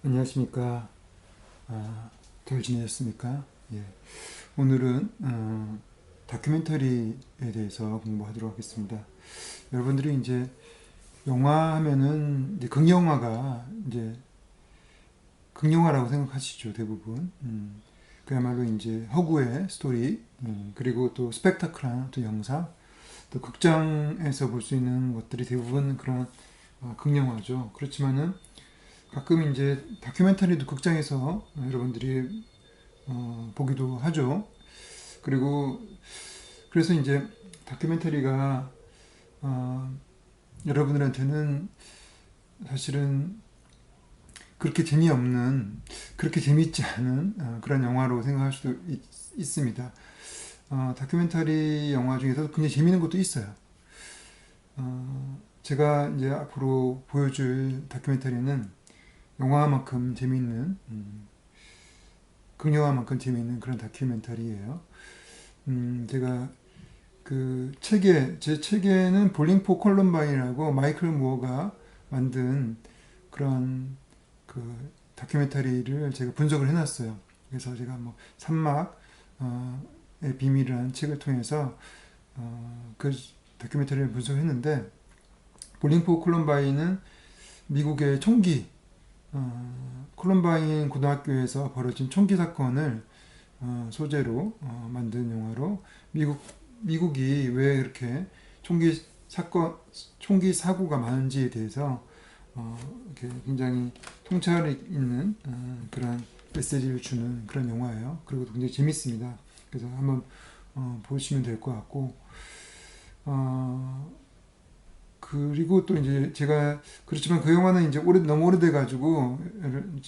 안녕하십니까. 잘 지내셨습니까? 예. 오늘은 다큐멘터리에 대해서 공부하도록 하겠습니다. 여러분들이 이제 영화 하면은 이제 극영화가 이제 극영화라고 생각하시죠, 대부분. 그야말로 이제 허구의 스토리, 그리고 또 스펙타클한 또 영상, 또 극장에서 볼 수 있는 것들이 대부분 그런 극영화죠. 그렇지만은 가끔 이제 다큐멘터리도 극장에서 여러분들이 보기도 하죠. 그리고 그래서 이제 다큐멘터리가 여러분들한테는 사실은 그렇게 재미없는, 그렇게 재미있지 않은 그런 영화로 생각할 수도 있습니다. 다큐멘터리 영화 중에서도 굉장히 재미있는 것도 있어요. 제가 이제 앞으로 보여줄 다큐멘터리는 영화만큼 재미있는, 극영화만큼 재미있는 그런 다큐멘터리예요. 제가 제 책에는 볼링 포 콜럼바인이라고 마이클 무어가 만든 그런 그 다큐멘터리를 제가 분석을 해놨어요. 그래서 제가 뭐 산막의 비밀이라는 책을 통해서 그 다큐멘터리를 분석했는데, 볼링 포 콜럼바인은 미국의 총기, 콜럼바인 고등학교에서 벌어진 총기 사건을 소재로 만든 영화로, 미국이 왜 이렇게 총기 사고가 많은지에 대해서 이렇게 굉장히 통찰이 있는 그런 메시지를 주는 그런 영화예요. 그리고 굉장히 재밌습니다. 그래서 한번 보시면 될 것 같고, 그리고 또 이제 제가 그렇지만 그 영화는 이제 너무 오래돼 가지고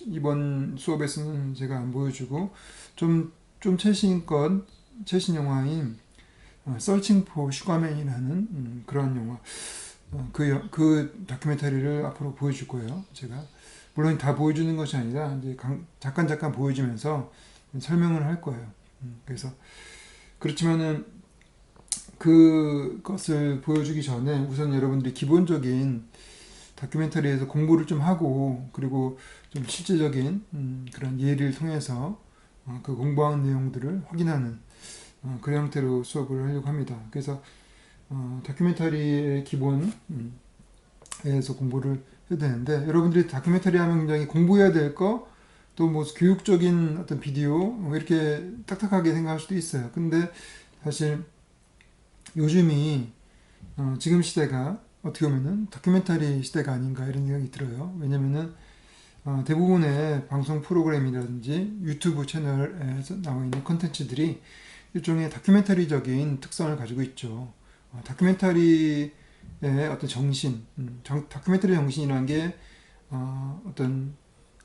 이번 수업에서는 제가 안 보여주고, 좀 최신 영화인 서칭 포 슈가맨이라는 그런 영화, 그 다큐멘터리를 앞으로 보여줄 거예요. 제가 물론 다 보여주는 것이 아니라 이제 잠깐 보여주면서 설명을 할 거예요. 그래서 그렇지만은 그것을 보여주기 전에 우선 여러분들이 기본적인 다큐멘터리에서 공부를 좀 하고, 그리고 좀 실제적인 그런 예를 통해서 그 공부한 내용들을 확인하는 그런 형태로 수업을 하려고 합니다. 그래서 다큐멘터리의 기본에서 공부를 해야 되는데, 여러분들이 다큐멘터리 하면 굉장히 공부해야 될 거, 또 뭐 교육적인 어떤 비디오 뭐 이렇게 딱딱하게 생각할 수도 있어요. 근데 사실 요즘이 지금 시대가 어떻게 보면은 다큐멘터리 시대가 아닌가 이런 생각이 들어요. 왜냐면은 대부분의 방송 프로그램이라든지 유튜브 채널에서 나와 있는 컨텐츠들이 일종의 다큐멘터리적인 특성을 가지고 있죠. 다큐멘터리의 어떤 정신, 다큐멘터리 정신이라는 게 어떤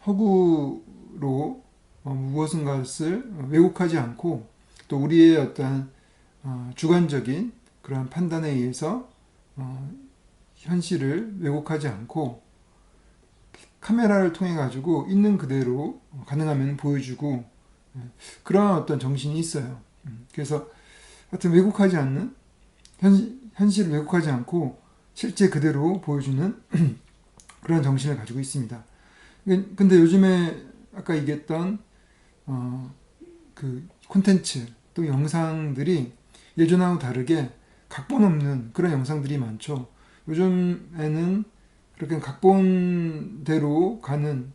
허구로 무엇인가를 왜곡하지 않고, 또 우리의 어떤 주관적인 그런 판단에 의해서 현실을 왜곡하지 않고 카메라를 통해 가지고 있는 그대로 가능하면 보여주고, 그런 어떤 정신이 있어요. 그래서 하여튼 왜곡하지 않는, 현실을 왜곡하지 않고 실제 그대로 보여주는 그런 정신을 가지고 있습니다. 근데 요즘에 아까 얘기했던 그 콘텐츠 또 영상들이 예전하고 다르게 각본 없는 그런 영상들이 많죠. 요즘에는 그렇게 각본대로 가는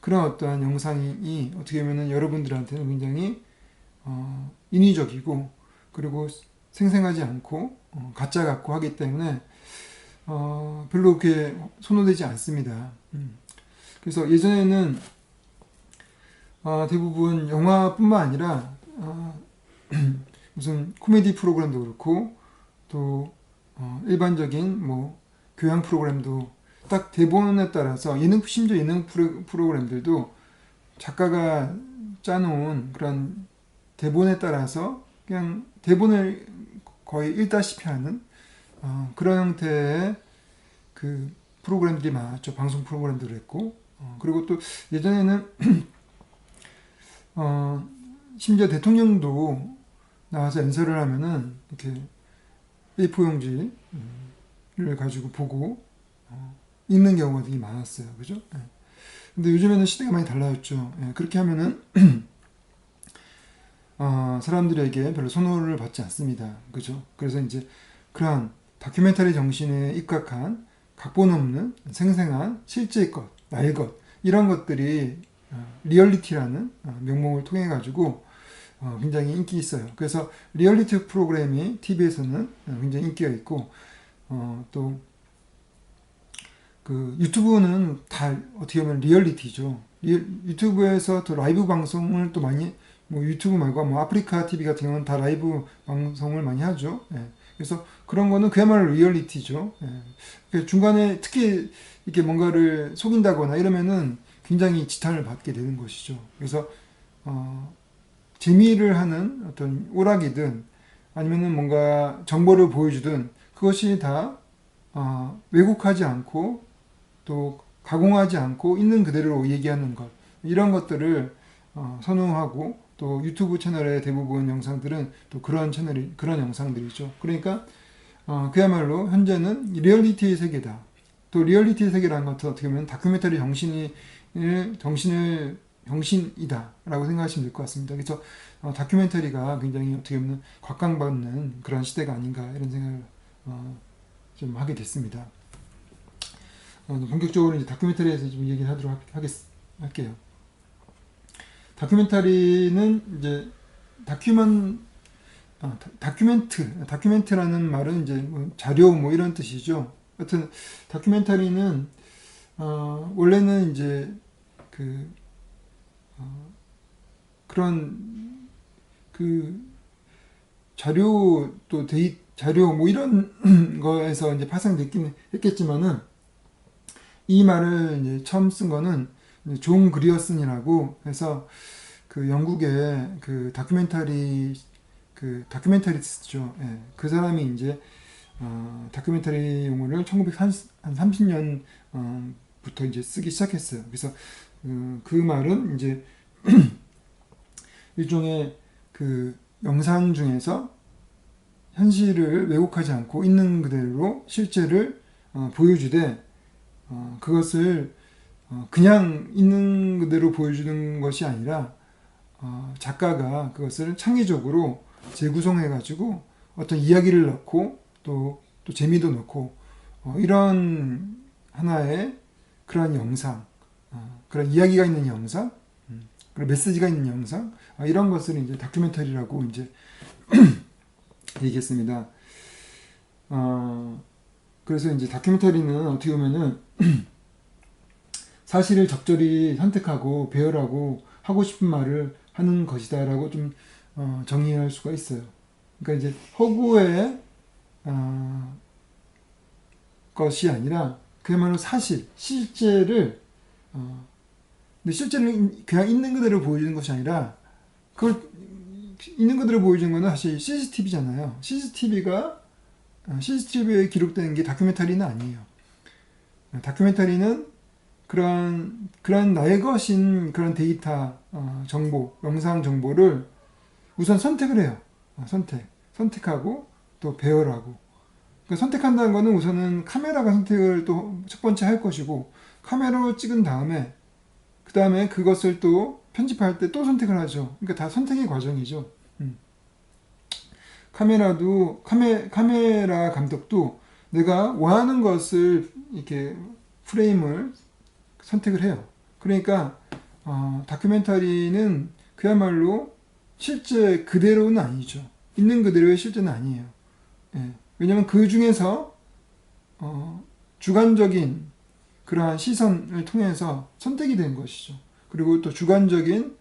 그런 어떠한 영상이 어떻게 보면 여러분들한테는 굉장히 인위적이고, 그리고 생생하지 않고 가짜 같고 하기 때문에 별로 그렇게 선호되지 않습니다. 그래서 예전에는 대부분 영화뿐만 아니라 무슨 코미디 프로그램도 그렇고, 또 일반적인 뭐 교양 프로그램도 딱 대본에 따라서, 심지어 예능 프로그램들도 작가가 짜놓은 그런 대본에 따라서 그냥 대본을 거의 읽다시피 하는 그런 형태의 그 프로그램들이 많았죠. 방송 프로그램도 그랬고, 그리고 또 예전에는 심지어 대통령도 나와서 연설을 하면은 이렇게 A4 용지를 가지고 보고 읽는 경우가 되게 많았어요. 그죠? 네. 근데 요즘에는 시대가 많이 달라졌죠. 예, 그렇게 하면은 사람들에게 별로 선호를 받지 않습니다. 그죠? 그래서 이제 그러한 다큐멘터리 정신에 입각한 각본 없는 생생한 실제 것, 나의 것 이런 것들이 리얼리티라는 명목을 통해 가지고 굉장히 인기 있어요. 그래서 리얼리티 프로그램이 TV에서는 굉장히 인기가 있고 또 그 유튜브는 다 어떻게 보면 리얼리티죠. 유튜브에서 또 라이브 방송을 또 많이 뭐 유튜브 말고 뭐 아프리카 TV 같은 경우는 다 라이브 방송을 많이 하죠. 예. 그래서 그런 거는 그야말로 리얼리티죠. 예. 그 중간에 특히 이렇게 뭔가를 속인다거나 이러면은 굉장히 지탄을 받게 되는 것이죠. 그래서 재미를 하는 어떤 오락이든 아니면은 뭔가 정보를 보여주든 그것이 다 왜곡하지 않고 또 가공하지 않고 있는 그대로 얘기하는 것 이런 것들을 선호하고 또 유튜브 채널의 대부분 영상들은 또 그런 영상들이죠. 그러니까 그야말로 현재는 리얼리티의 세계다. 또 리얼리티의 세계라는 것은 어떻게 보면 다큐멘터리 정신이다라고 생각하시면 될 것 같습니다. 그래서 다큐멘터리가 굉장히 어떻게 보면 곽강받는 그런 시대가 아닌가 이런 생각을 좀 하게 됐습니다. 본격적으로 이제 다큐멘터리에서 좀 얘기를 하도록 할게요. 다큐멘터리는 이제 다큐멘트라는 말은 이제 뭐 자료 뭐 이런 뜻이죠. 하여튼 다큐멘터리는 원래는 이제 그 그런 그 자료 또 자료 뭐 이런 거에서 이제 파생됐긴 했겠지만은 이 말을 이제 처음 쓴 거는 존 그리어슨이라고 해서 그 영국의 그 다큐멘터리스트죠. 예, 그 사람이 이제 다큐멘터리 용어를 1930년 부터 이제 쓰기 시작했어요. 그래서 그 말은 이제 일종의 그 영상 중에서 현실을 왜곡하지 않고 있는 그대로 실제를 보여주되 그것을 그냥 있는 그대로 보여주는 것이 아니라 작가가 그것을 창의적으로 재구성해 가지고 어떤 이야기를 넣고 또 재미도 넣고 이런 하나의 그런 영상, 그런 이야기가 있는 영상, 그런 메시지가 있는 영상 이런 것을 이제 다큐멘터리라고 이제 얘기했습니다. 그래서 이제 다큐멘터리는 어떻게 보면은 사실을 적절히 선택하고 배열하고 하고 싶은 말을 하는 것이다라고 좀 정의할 수가 있어요. 그러니까 이제 허구의 것이 아니라 그야말로 실제를 근데 실제를 그냥 있는 그대로 보여주는 것이 아니라 그걸 있는 그대로 보여주는 것은 사실 CCTV잖아요. CCTV에 기록되는 게 다큐멘터리는 아니에요. 다큐멘터리는 그런 나의 것인 그런 데이터, 정보, 영상 정보를 우선 선택을 해요. 선택하고 또 배열하고. 그러니까 선택한다는 거는 우선은 카메라가 선택을 또 첫 번째 할 것이고, 카메라로 찍은 다음에, 그 다음에 그것을 또 편집할 때 또 선택을 하죠. 그러니까 다 선택의 과정이죠. 카메라 감독도 내가 원하는 것을 이렇게 프레임을 선택을 해요. 그러니까 다큐멘터리는 그야말로 실제 그대로는 아니죠. 있는 그대로의 실제는 아니에요. 예. 왜냐하면 그 중에서 주관적인 그러한 시선을 통해서 선택이 된 것이죠. 그리고 또 주관적인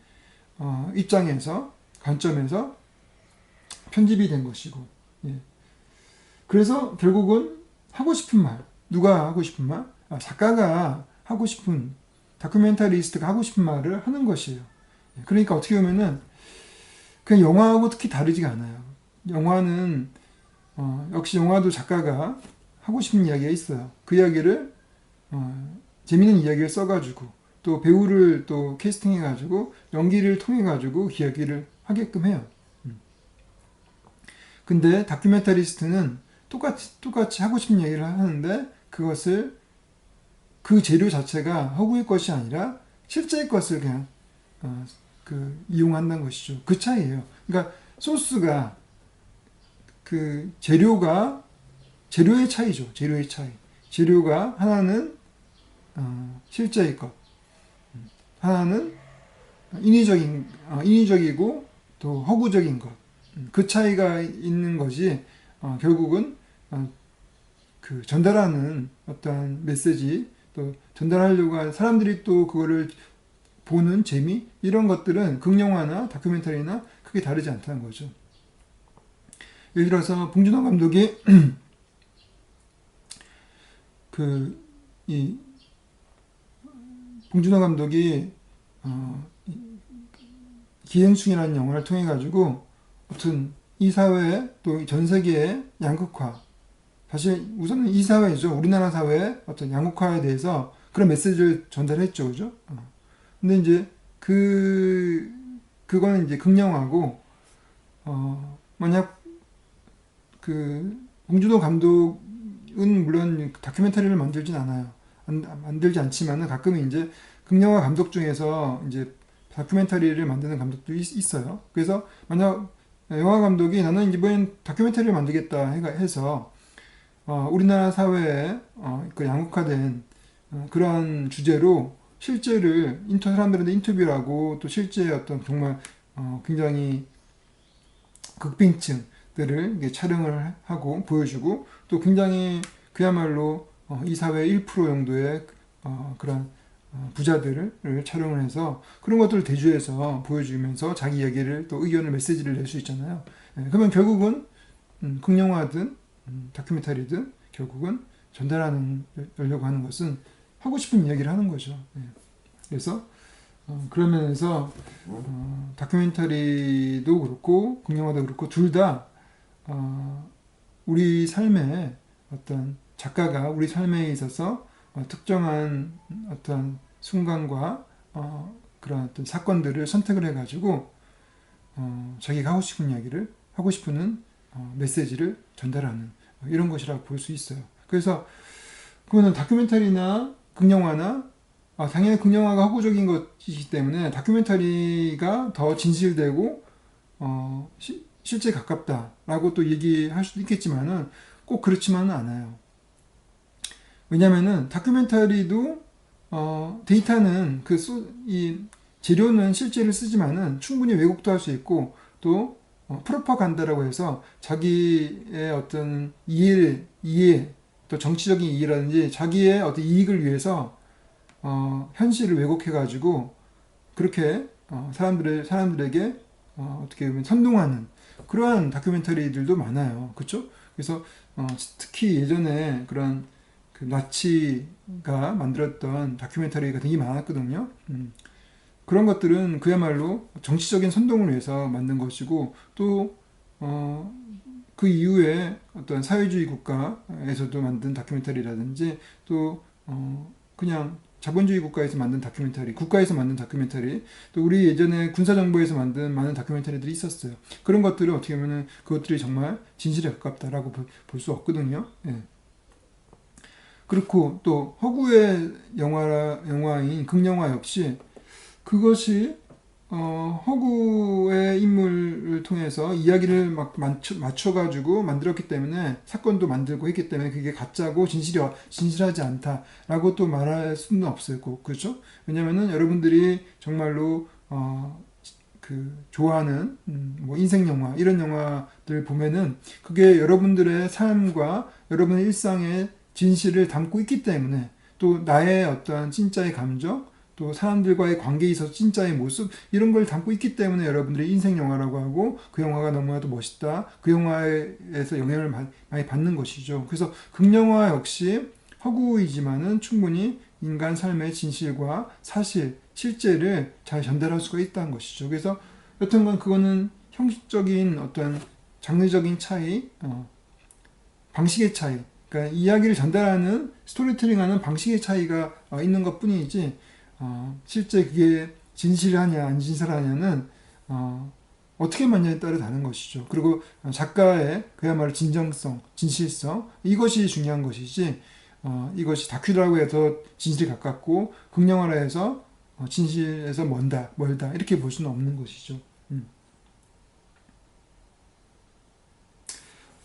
입장에서 관점에서 편집이 된 것이고. 예. 그래서 결국은 하고 싶은 말, 누가 하고 싶은 말? 작가가 하고 싶은, 다큐멘터리스트가 하고 싶은 말을 하는 것이에요. 그러니까 어떻게 보면은 그냥 영화하고 특히 다르지가 않아요. 영화는 역시 영화도 작가가 하고 싶은 이야기가 있어요. 그 이야기를 재밌는 이야기를 써가지고 또 배우를 또 캐스팅해가지고 연기를 통해가지고 그 이야기를 하게끔 해요. 근데 다큐멘터리스트는 똑같이 하고 싶은 얘기를 하는데 그것을 그 재료 자체가 허구의 것이 아니라 실제의 것을 그냥 이용한다는 것이죠. 그 차이예요. 그러니까 소스가 그 재료의 차이죠. 재료의 차이. 재료가 하나는 실제의 것, 하나는 인위적이고 또 허구적인 것. 그 차이가 있는 것이 결국은 그 전달하는 어떤 메시지, 또 전달하려고 하는 사람들이 또 그거를 보는 재미, 이런 것들은 극영화나 다큐멘터리나 크게 다르지 않다는 거죠. 예를 들어서 봉준호 감독이 봉준호 감독이 기생충이라는 영화를 통해 가지고 아무튼 이 사회 또 전 세계의 양극화, 사실 우선은 이 사회죠. 우리나라 사회의 어떤 양극화에 대해서 그런 메시지를 전달했죠, 그죠? 근데 이제 그거는 이제 극영화고, 만약 봉준호 감독은 물론 다큐멘터리를 만들진 않아요. 만들지 않지만은 가끔은 이제 극영화 감독 중에서 이제 다큐멘터리를 만드는 감독도 있어요. 그래서 만약 영화 감독이 나는 이번엔 다큐멘터리를 만들겠다 해서 우리나라 사회에 그 양극화된 그러한 주제로 실제를 사람들한테 인터뷰를 하고 또 실제 어떤 정말 굉장히 극빈층들을 촬영을 하고 보여주고 또 굉장히 그야말로 이 사회 1% 정도의 그런 부자들을 촬영을 해서 그런 것들을 대조해서 보여주면서 자기 이야기를 또 의견을 메시지를 낼 수 있잖아요. 그러면 결국은 극영화든 다큐멘터리든 결국은 전달하려고 하는 것은 하고 싶은 이야기를 하는 거죠. 그래서 그런 면에서 다큐멘터리도 그렇고 극영화도 그렇고 둘 다 우리 삶에 어떤 작가가 우리 삶에 있어서 특정한 어떤 순간과 그런 어떤 사건들을 선택을 해가지고 자기가 하고 싶은 이야기를 하고 싶은 메시지를 전달하는 이런 것이라고 볼 수 있어요. 그래서 그거는 다큐멘터리나 극영화나 당연히 극영화가 허구적인 것이기 때문에 다큐멘터리가 더 진실되고 실제 가깝다라고 또 얘기할 수도 있겠지만은 꼭 그렇지만은 않아요. 왜냐면은 다큐멘터리도 데이터는 이 재료는 실제를 쓰지만은 충분히 왜곡도 할 수 있고 또 프로파간다라고 해서 자기의 어떤 이해 또 정치적인 이해라든지 자기의 어떤 이익을 위해서 현실을 왜곡해 가지고 그렇게 사람들에게 어떻게 보면 선동하는 그러한 다큐멘터리들도 많아요. 그렇죠? 그래서 특히 예전에 그런 나치가 만들었던 다큐멘터리가 되게 많았거든요. 그런 것들은 그야말로 정치적인 선동을 위해서 만든 것이고 또 그 이후에 어떤 사회주의 국가에서도 만든 다큐멘터리라든지 또 그냥 자본주의 국가에서 만든 다큐멘터리, 국가에서 만든 다큐멘터리, 또 우리 예전에 군사정보에서 만든 많은 다큐멘터리들이 있었어요. 그런 것들을 어떻게 보면 그것들이 정말 진실에 가깝다라고 볼 수 없거든요. 예. 그렇고 또 허구의 영화인 극영화 역시 그것이 허구의 인물을 통해서 이야기를 막 맞춰가지고 만들었기 때문에 사건도 만들고 했기 때문에 그게 가짜고 진실하지 않다라고 또 말할 수는 없을 거고 그렇죠? 왜냐면은 여러분들이 정말로 좋아하는 뭐 인생 영화 이런 영화들 보면은 그게 여러분들의 삶과 여러분의 일상의 진실을 담고 있기 때문에 또 나의 어떤 진짜의 감정 또 사람들과의 관계에 있어서 진짜의 모습 이런 걸 담고 있기 때문에 여러분들이 인생 영화라고 하고 그 영화가 너무나도 멋있다 그 영화에서 영향을 많이 받는 것이죠. 그래서 극영화 역시 허구이지만은 충분히 인간 삶의 진실과 사실 실제를 잘 전달할 수가 있다는 것이죠. 그래서 여튼간 그거는 형식적인 어떤 장르적인 차이 방식의 차이 그러니까 이야기를 전달하는 스토리텔링하는 방식의 차이가 있는 것 뿐이지 실제 그게 진실하냐 안 진실하냐는 어떻게 맞냐에 따라 다른 것이죠. 그리고 작가의 그야말로 진정성, 진실성 이것이 중요한 것이지 이것이 다큐라고 해서 진실에 가깝고 극영화라 해서 진실에서 멀다 이렇게 볼 수는 없는 것이죠.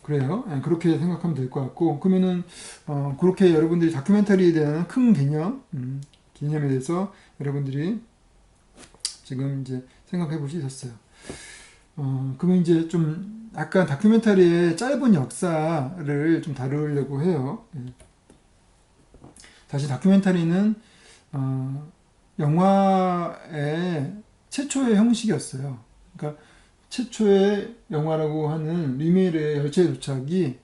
그래요. 그렇게 생각하면 될 것 같고, 그러면은 그렇게 여러분들이 다큐멘터리에 대한 큰 개념에 대해서 여러분들이 지금 이제 생각해 볼 수 있었어요. 그러면 이제 좀 약간 다큐멘터리의 짧은 역사를 좀 다루려고 해요. 사실 다큐멘터리는 영화의 최초의 형식이었어요. 그러니까 최초의 영화라고 하는 리메르의 열차의 도착이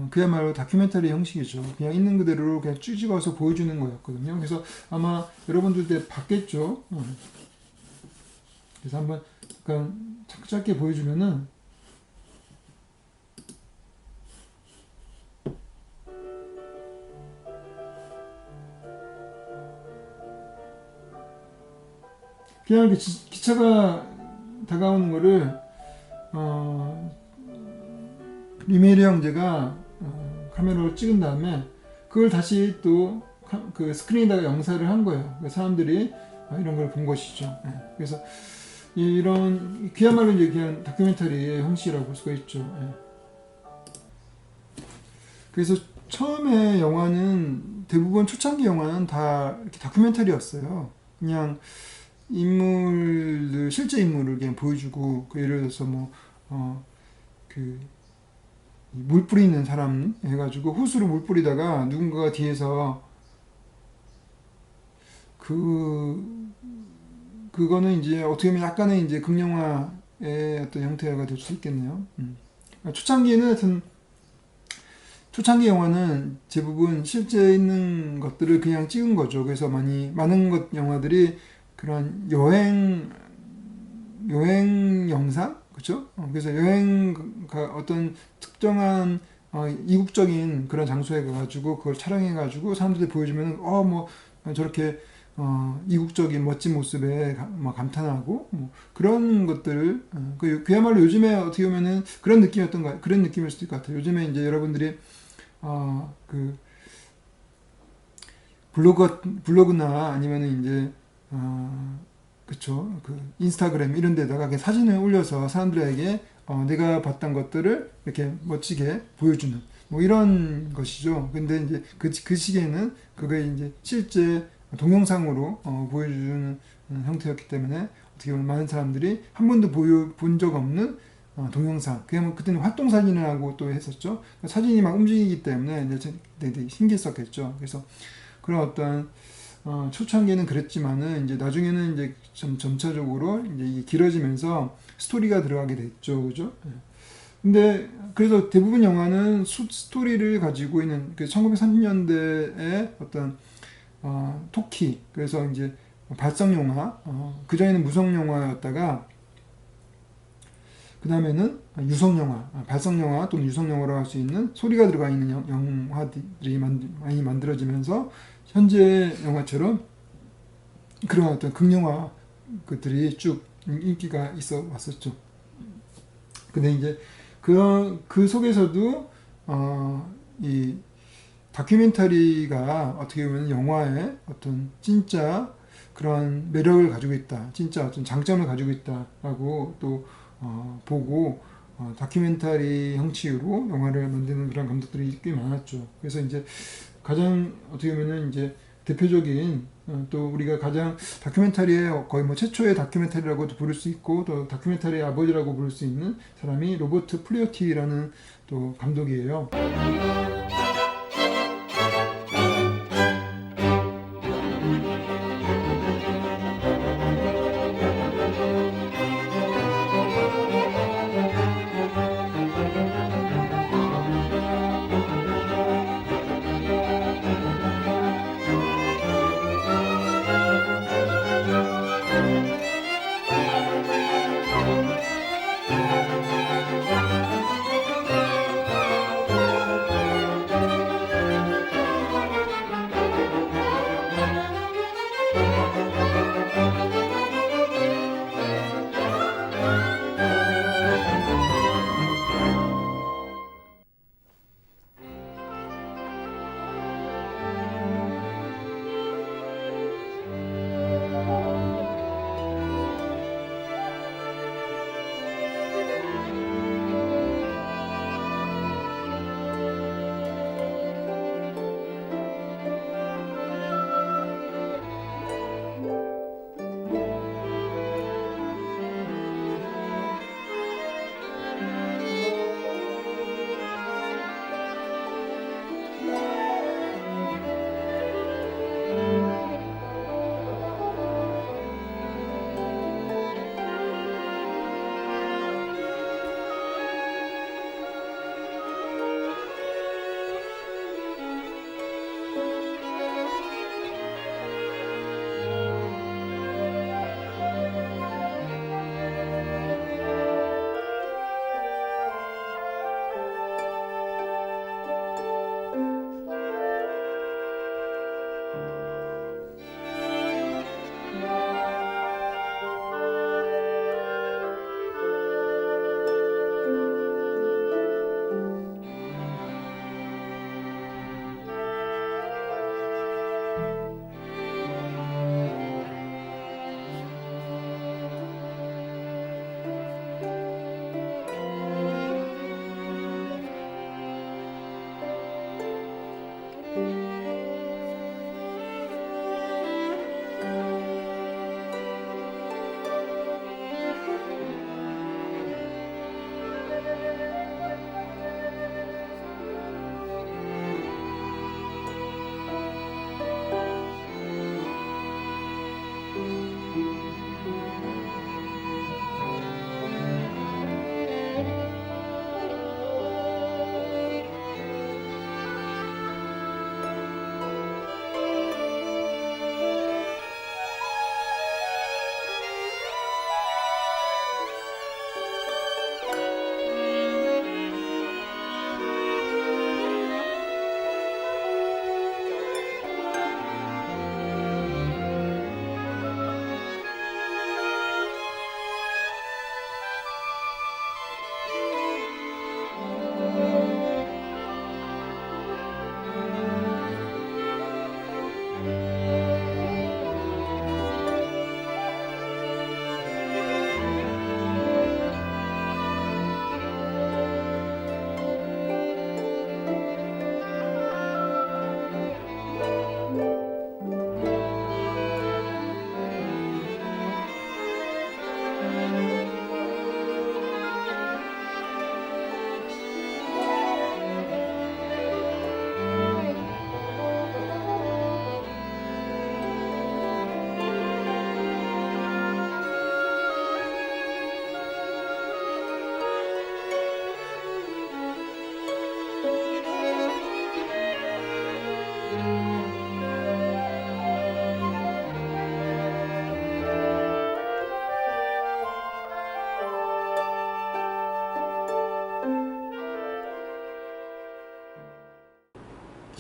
그야말로 다큐멘터리 형식이죠. 그냥 있는 그대로 그냥 쭉 찍어서 보여주는 거였거든요. 그래서 아마 여러분들도 봤겠죠. 그래서 한번 약간 짧게 보여주면은 그냥 이렇게 기차가 다가오는 거를 리메르 형제가 카메라로 찍은 다음에 그걸 다시 또 그 스크린에다가 영상을 한 거예요. 사람들이 이런 걸 본 것이죠. 그래서 이런 그야말로 이제 그냥 다큐멘터리의 형식이라고 볼 수가 있죠. 그래서 처음에 영화는 대부분 초창기 영화는 다 이렇게 다큐멘터리였어요. 그냥 인물들 실제 인물을 그냥 보여주고 예를 들어서 물 뿌리는 사람 해가지고 호수로 물 뿌리다가 누군가가 뒤에서 그거는 이제 어떻게 보면 약간의 이제 극영화의 어떤 형태가 될 수 있겠네요. 초창기에는 하여튼 초창기 영화는 대부분 실제 있는 것들을 그냥 찍은 거죠. 그래서 많은 영화들이 그런 여행 영상, 그렇죠? 그래서 어떤 특정한 이국적인 그런 장소에 가가지고 그걸 촬영해가지고 사람들이 보여주면 저렇게 이국적인 멋진 모습에 감탄하고 그런 것들을 그야말로 요즘에 어떻게 보면은 그런 느낌일 수도 있을 것 같아요. 요즘에 이제 여러분들이 블로그나 아니면은 이제 그쵸. 인스타그램 이런 데다가 그냥 사진을 올려서 사람들에게 내가 봤던 것들을 이렇게 멋지게 보여주는 이런 것이죠. 근데 이제 그 시기에는 그게 이제 실제 동영상으로 보여주는 형태였기 때문에 어떻게 보면 많은 사람들이 한 번도 본 적 없는 동영상. 그때는 활동사진이라고 또 했었죠. 사진이 막 움직이기 때문에 되게 신기했었겠죠. 그래서 그런 어떤 초창기에는 그랬지만은 이제 나중에는 이제 점차적으로 이제 이게 길어지면서 스토리가 들어가게 됐죠, 그죠? 근데 그래서 대부분 영화는 스토리를 가지고 있는 1930년대의 어떤 토키, 그래서 이제 발성 영화, 그 전에는 무성 영화였다가 그 다음에는 유성 영화, 발성 영화 또는 유성 영화로 할 수 있는 소리가 들어가 있는 영화들이 많이 만들어지면서 현재 영화처럼 그런 어떤 극영화 그들이 쭉 인기가 있어 왔었죠. 근데 이제 그 속에서도 이 다큐멘터리가 어떻게 보면 영화의 어떤 진짜 그런 매력을 가지고 있다, 진짜 어떤 장점을 가지고 있다라고 또 보고 다큐멘터리 형식으로 영화를 만드는 그런 감독들이 꽤 많았죠. 그래서 이제 가장 어떻게 보면은 이제 대표적인 또 우리가 가장 다큐멘터리의 거의 최초의 다큐멘터리라고도 부를 수 있고 또 다큐멘터리의 아버지라고 부를 수 있는 사람이 로버트 플리어티라는 또 감독이에요.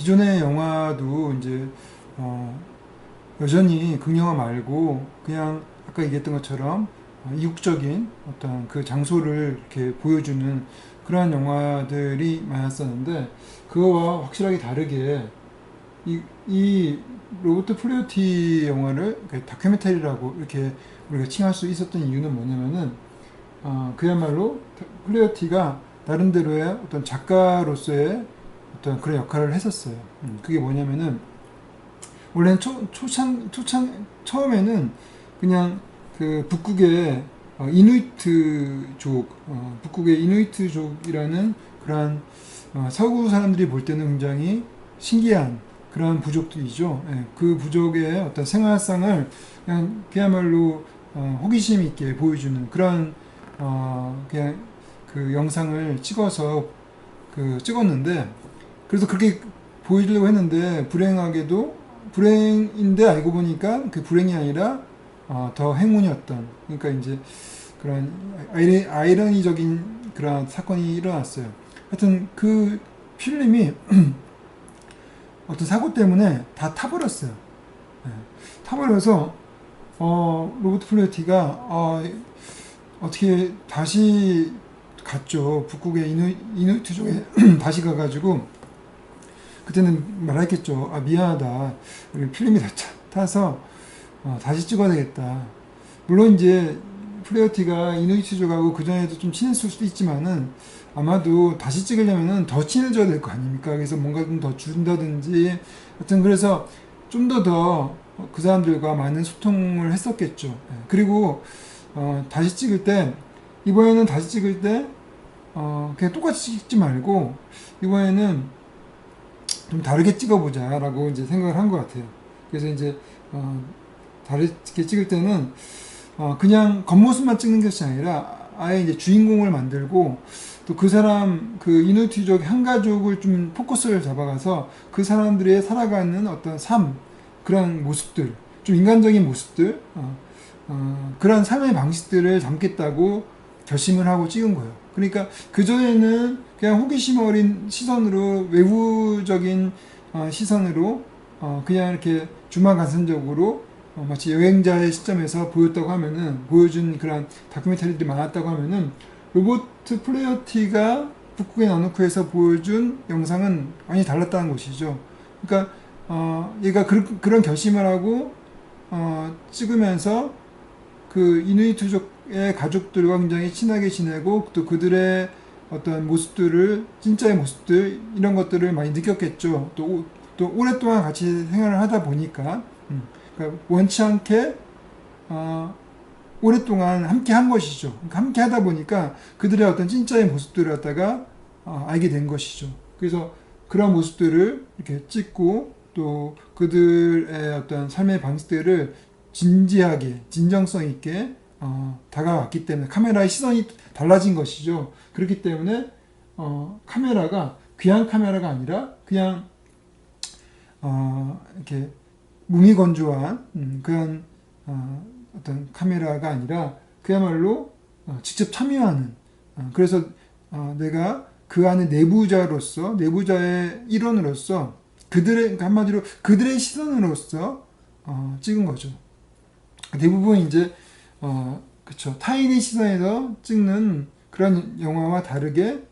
기존의 영화도 이제 여전히 극영화 말고 그냥 아까 얘기했던 것처럼 이국적인 어떤 그 장소를 이렇게 보여주는 그러한 영화들이 많았었는데 그거와 확실하게 다르게 이 로버트 플루어티 영화를 다큐멘터리라고 이렇게 우리가 칭할 수 있었던 이유는 뭐냐면은 그야말로 플루어티가 나름대로의 어떤 작가로서의 어떤 그런 역할을 했었어요. 그게 뭐냐면은 원래는 처음에는 그냥 그 북극의 이누이트족, 북극의 이누이트족이라는 그러한 서구 사람들이 볼 때는 굉장히 신기한 그런 부족들이죠. 예, 그 부족의 어떤 생활상을 그냥 그야말로 호기심 있게 보여주는 그런 그냥 그 영상을 찍었는데 그래서 그렇게 보여주려고 했는데 불행인데 알고 보니까 그 불행이 아니라 더 행운이었던 그러니까 이제 그런 아이러니적인 그런 사건이 일어났어요. 하여튼 그 필름이 어떤 사고 때문에 다 타버렸어요. 네. 타버려서 로버트 플루어티가 어떻게 다시 갔죠. 북극의 이누이트족에 다시 가가지고 그때는 말했겠죠. 미안하다. 우리 필름이 다 타서 다시 찍어야 되겠다. 물론 이제 플레어티가 이누이트족하고 그전에도 좀 친했을 수도 있지만은 아마도 다시 찍으려면은 더 친해져야 될 거 아닙니까? 그래서 뭔가 좀 더 준다든지 하여튼 그래서 좀 더 그 사람들과 많은 소통을 했었겠죠. 그리고 다시 찍을 때 이번에는 다시 찍을 때 그냥 똑같이 찍지 말고 이번에는 좀 다르게 찍어보자 라고 이제 생각을 한 것 같아요. 그래서 이제 다르게 찍을 때는 그냥 겉모습만 찍는 것이 아니라 아예 이제 주인공을 만들고 또 그 사람 그 이누이트족 한 가족을 좀 포커스를 잡아가서 그 사람들의 살아가는 어떤 삶 그런 모습들 좀 인간적인 모습들 그런 삶의 방식들을 담겠다고 결심을 하고 찍은 거예요. 그러니까 그전에는 그냥 호기심 어린 시선으로 외부적인 시선으로 그냥 이렇게 주마가선적으로 마치 여행자의 시점에서 보여준 그런 다큐멘터리들이 많았다고 하면은 로버트 플레어티가 북극의 나누크에서 보여준 영상은 많이 달랐다는 것이죠. 그러니까 얘가 그런 결심을 하고 찍으면서 그 이누이트족의 가족들과 굉장히 친하게 지내고 또 그들의 어떤 모습들을 진짜의 모습들 이런 것들을 많이 느꼈겠죠. 또 오랫동안 같이 생활을 하다 보니까 그러니까 원치 않게 오랫동안 함께 한 것이죠. 그러니까 함께 하다 보니까 그들의 어떤 진짜의 모습들을 갖다가 알게 된 것이죠. 그래서 그런 모습들을 이렇게 찍고 또 그들의 어떤 삶의 방식들을 진지하게 진정성 있게 다가왔기 때문에 카메라의 시선이 달라진 것이죠. 그렇기 때문에 카메라가 귀한 카메라가 아니라 그냥 이렇게 무미건조한 그런 어떤 카메라가 아니라 그야말로 직접 참여하는 그래서 내가 그 안에 내부자의 일원으로서 그러니까 한마디로 그들의 시선으로서 찍은 거죠. 대부분 이제 그쵸 타인의 시선에서 찍는 그런 영화와 다르게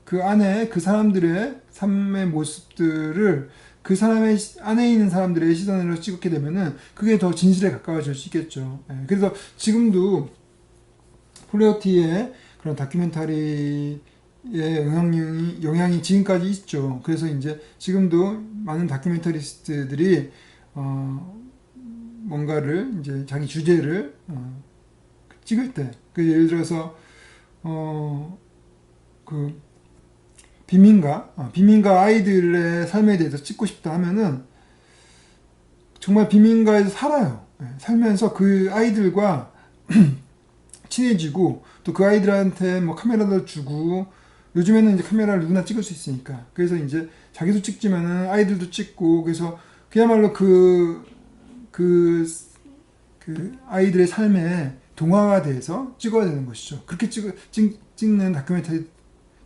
그 안에 그 사람들의 삶의 모습들을 그 사람의 안에 있는 사람들의 시선으로 찍게 되면은 그게 더 진실에 가까워질 수 있겠죠. 그래서 지금도 플레어티의 그런 다큐멘터리의 영향이 지금까지 있죠. 그래서 이제 지금도 많은 다큐멘터리스트들이 뭔가를 이제 자기 주제를 찍을 때, 예를 들어서 그 비민가 아이들의 삶에 대해서 찍고 싶다 하면은 정말 비민가에서 살아요. 살면서 그 아이들과 친해지고 또 그 아이들한테 뭐 카메라도 주고 요즘에는 이제 카메라를 누구나 찍을 수 있으니까 그래서 이제 자기도 찍지만은 아이들도 찍고 그래서 그야말로 그 아이들의 삶에 동화화돼서 찍어야 되는 것이죠. 그렇게 찍는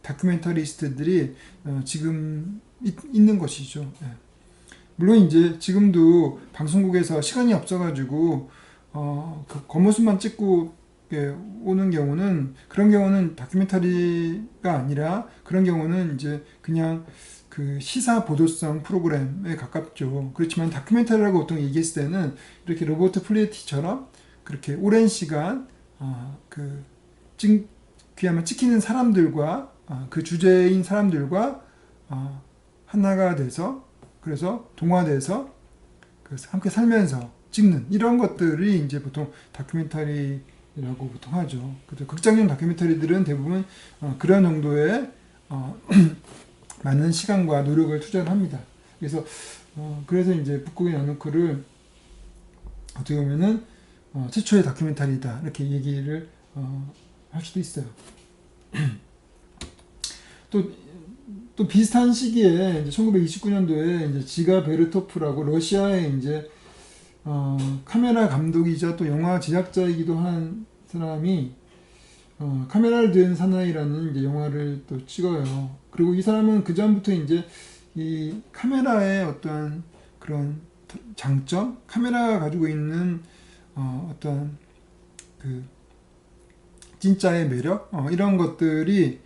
다큐멘터리스트들이 지금 있는 것이죠. 예. 물론 이제 지금도 방송국에서 시간이 없어가지고 그 겉모습만 찍고 오는 경우는, 그런 경우는 다큐멘터리가 아니라 그런 경우는 이제 그냥 그 시사 보도성 프로그램에 가깝죠. 그렇지만 다큐멘터리라고 보통 얘기했을 때는 이렇게 로버트 플리에티처럼 그렇게 오랜 시간 그야말로 찍히는 사람들과 그 주제인 사람들과 하나가 돼서, 그래서 동화돼서 그래서 함께 살면서 찍는 이런 것들이 이제 보통 다큐멘터리라고 보통 하죠. 그래서 극장용 다큐멘터리들은 대부분 그런 정도의 많은 시간과 노력을 투자를 합니다. 그래서 이제 북극의 나누크를 어떻게 보면은 최초의 다큐멘터리다 이렇게 얘기를 할 수도 있어요. 또 비슷한 시기에 이제 1929년도에 이제 지가 베르토프라고 러시아의 이제 카메라 감독이자 또 영화 제작자이기도 한 사람이 카메라를 든 사나이라는 이제 영화를 또 찍어요. 그리고 이 사람은 그 전부터 이제 이 카메라의 어떤 그런 장점, 카메라가 가지고 있는 어떤 그 진짜의 매력, 이런 것들이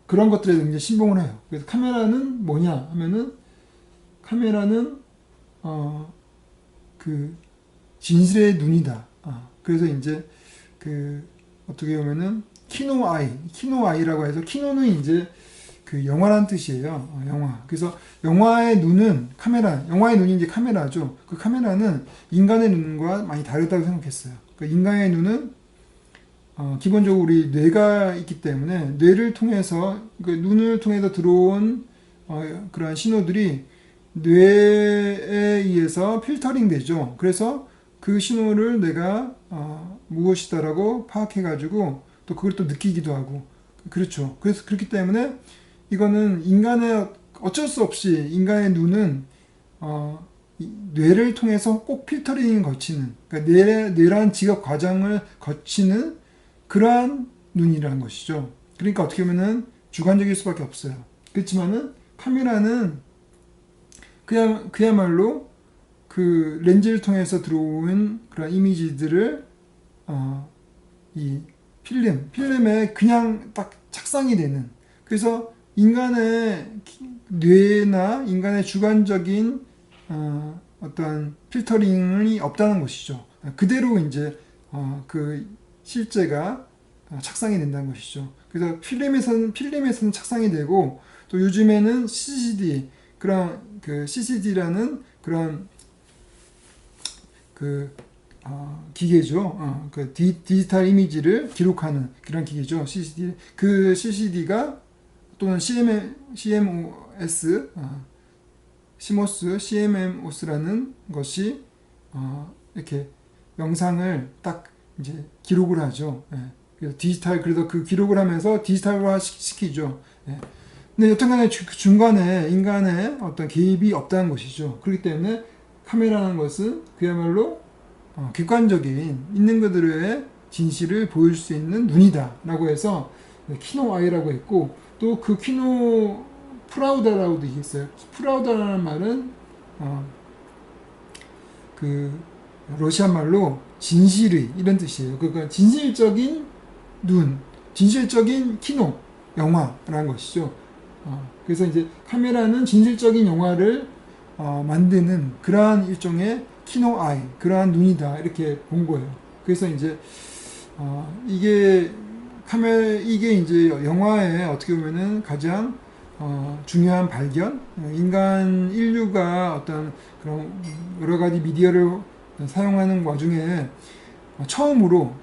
그런 것들에 굉장히 신봉을 해요. 그래서 카메라는 뭐냐 하면은, 카메라는 그 진실의 눈이다. 그래서 이제 어떻게 보면은 키노아이라고 해서, 키노는 이제 그 영화란 뜻이에요. 영화. 그래서 영화의 눈은 영화의 눈이 이제 카메라죠. 그 카메라는 인간의 눈과 많이 다르다고 생각했어요. 그러니까 인간의 눈은 기본적으로 우리 뇌가 있기 때문에 뇌를 통해서, 그 눈을 통해서 들어온 그러한 신호들이 뇌에 의해서 필터링 되죠. 그래서 그 신호를 내가 무엇이다라고 파악해가지고 또 그걸 또 느끼기도 하고, 그렇죠. 그래서 그렇기 때문에 이거는 어쩔 수 없이 인간의 눈은 뇌를 통해서 꼭 필터링을 거치는, 그러니까 뇌란 지각 과정을 거치는 그러한 눈이라는 것이죠. 그러니까 어떻게 보면은 주관적일 수밖에 없어요. 그렇지만은 카메라는 그야말로 그 렌즈를 통해서 들어온 그런 이미지들을 이 필름에 그냥 딱 착상이 되는, 그래서 인간의 뇌나 인간의 주관적인 어떤 필터링이 없다는 것이죠. 그대로 이제 그 실제가 착상이 된다는 것이죠. 그래서 필름에서는 착상이 되고, 또 요즘에는 CCD, 그런 그 CCD라는 그런 기계죠. 그 디지털 이미지를 기록하는 그런 기계죠. CCD. 그 CCD가 또는 CMOS라는 것이 이렇게 영상을 딱 이제 기록을 하죠. 그래서 그래서 그 기록을 하면서 디지털화 시키죠. 근데 여튼간에 중간에 인간의 어떤 개입이 없다는 것이죠. 그렇기 때문에 카메라라는 것은 그야말로 객관적인 있는 그들의 진실을 보일 수 있는 눈이다라고 해서 키노아이라고 했고, 또 그 키노 프라우다라고도 얘기했어요. 프라우다라는 말은 그 러시아 말로 진실의 이런 뜻이에요. 그러니까 진실적인 눈, 진실적인 키노 영화라는 것이죠. 그래서 이제 카메라는 진실적인 영화를 만드는 그러한 일종의 키노아이, 그러한 눈이다 이렇게 본 거예요. 그래서 이제 이게 이제 영화의 어떻게 보면은 가장 중요한 발견, 인류가 어떤 그런 여러 가지 미디어를 사용하는 와중에 처음으로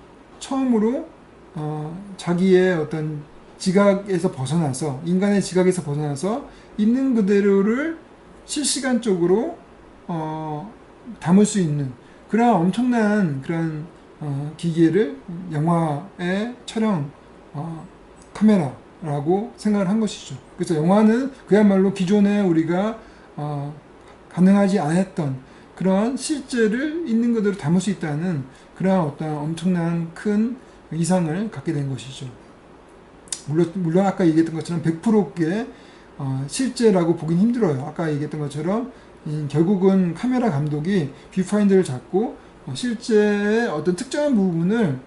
자기의 어떤 지각에서 벗어나서, 인간의 지각에서 벗어나서 있는 그대로를 실시간적으로 담을 수 있는 그런 엄청난 그런 기계를 영화의 촬영 카메라라고 생각을 한 것이죠. 그래서 영화는 그야말로 기존에 우리가 가능하지 않았던 그런 실제를 있는 그대로 담을 수 있다는 그런 어떤 엄청난 큰 이상을 갖게 된 것이죠. 물론 아까 얘기했던 것처럼 100%의 실제라고 보긴 힘들어요. 아까 얘기했던 것처럼 결국은 카메라 감독이 뷰파인더를 잡고 실제의 어떤 특정한 부분을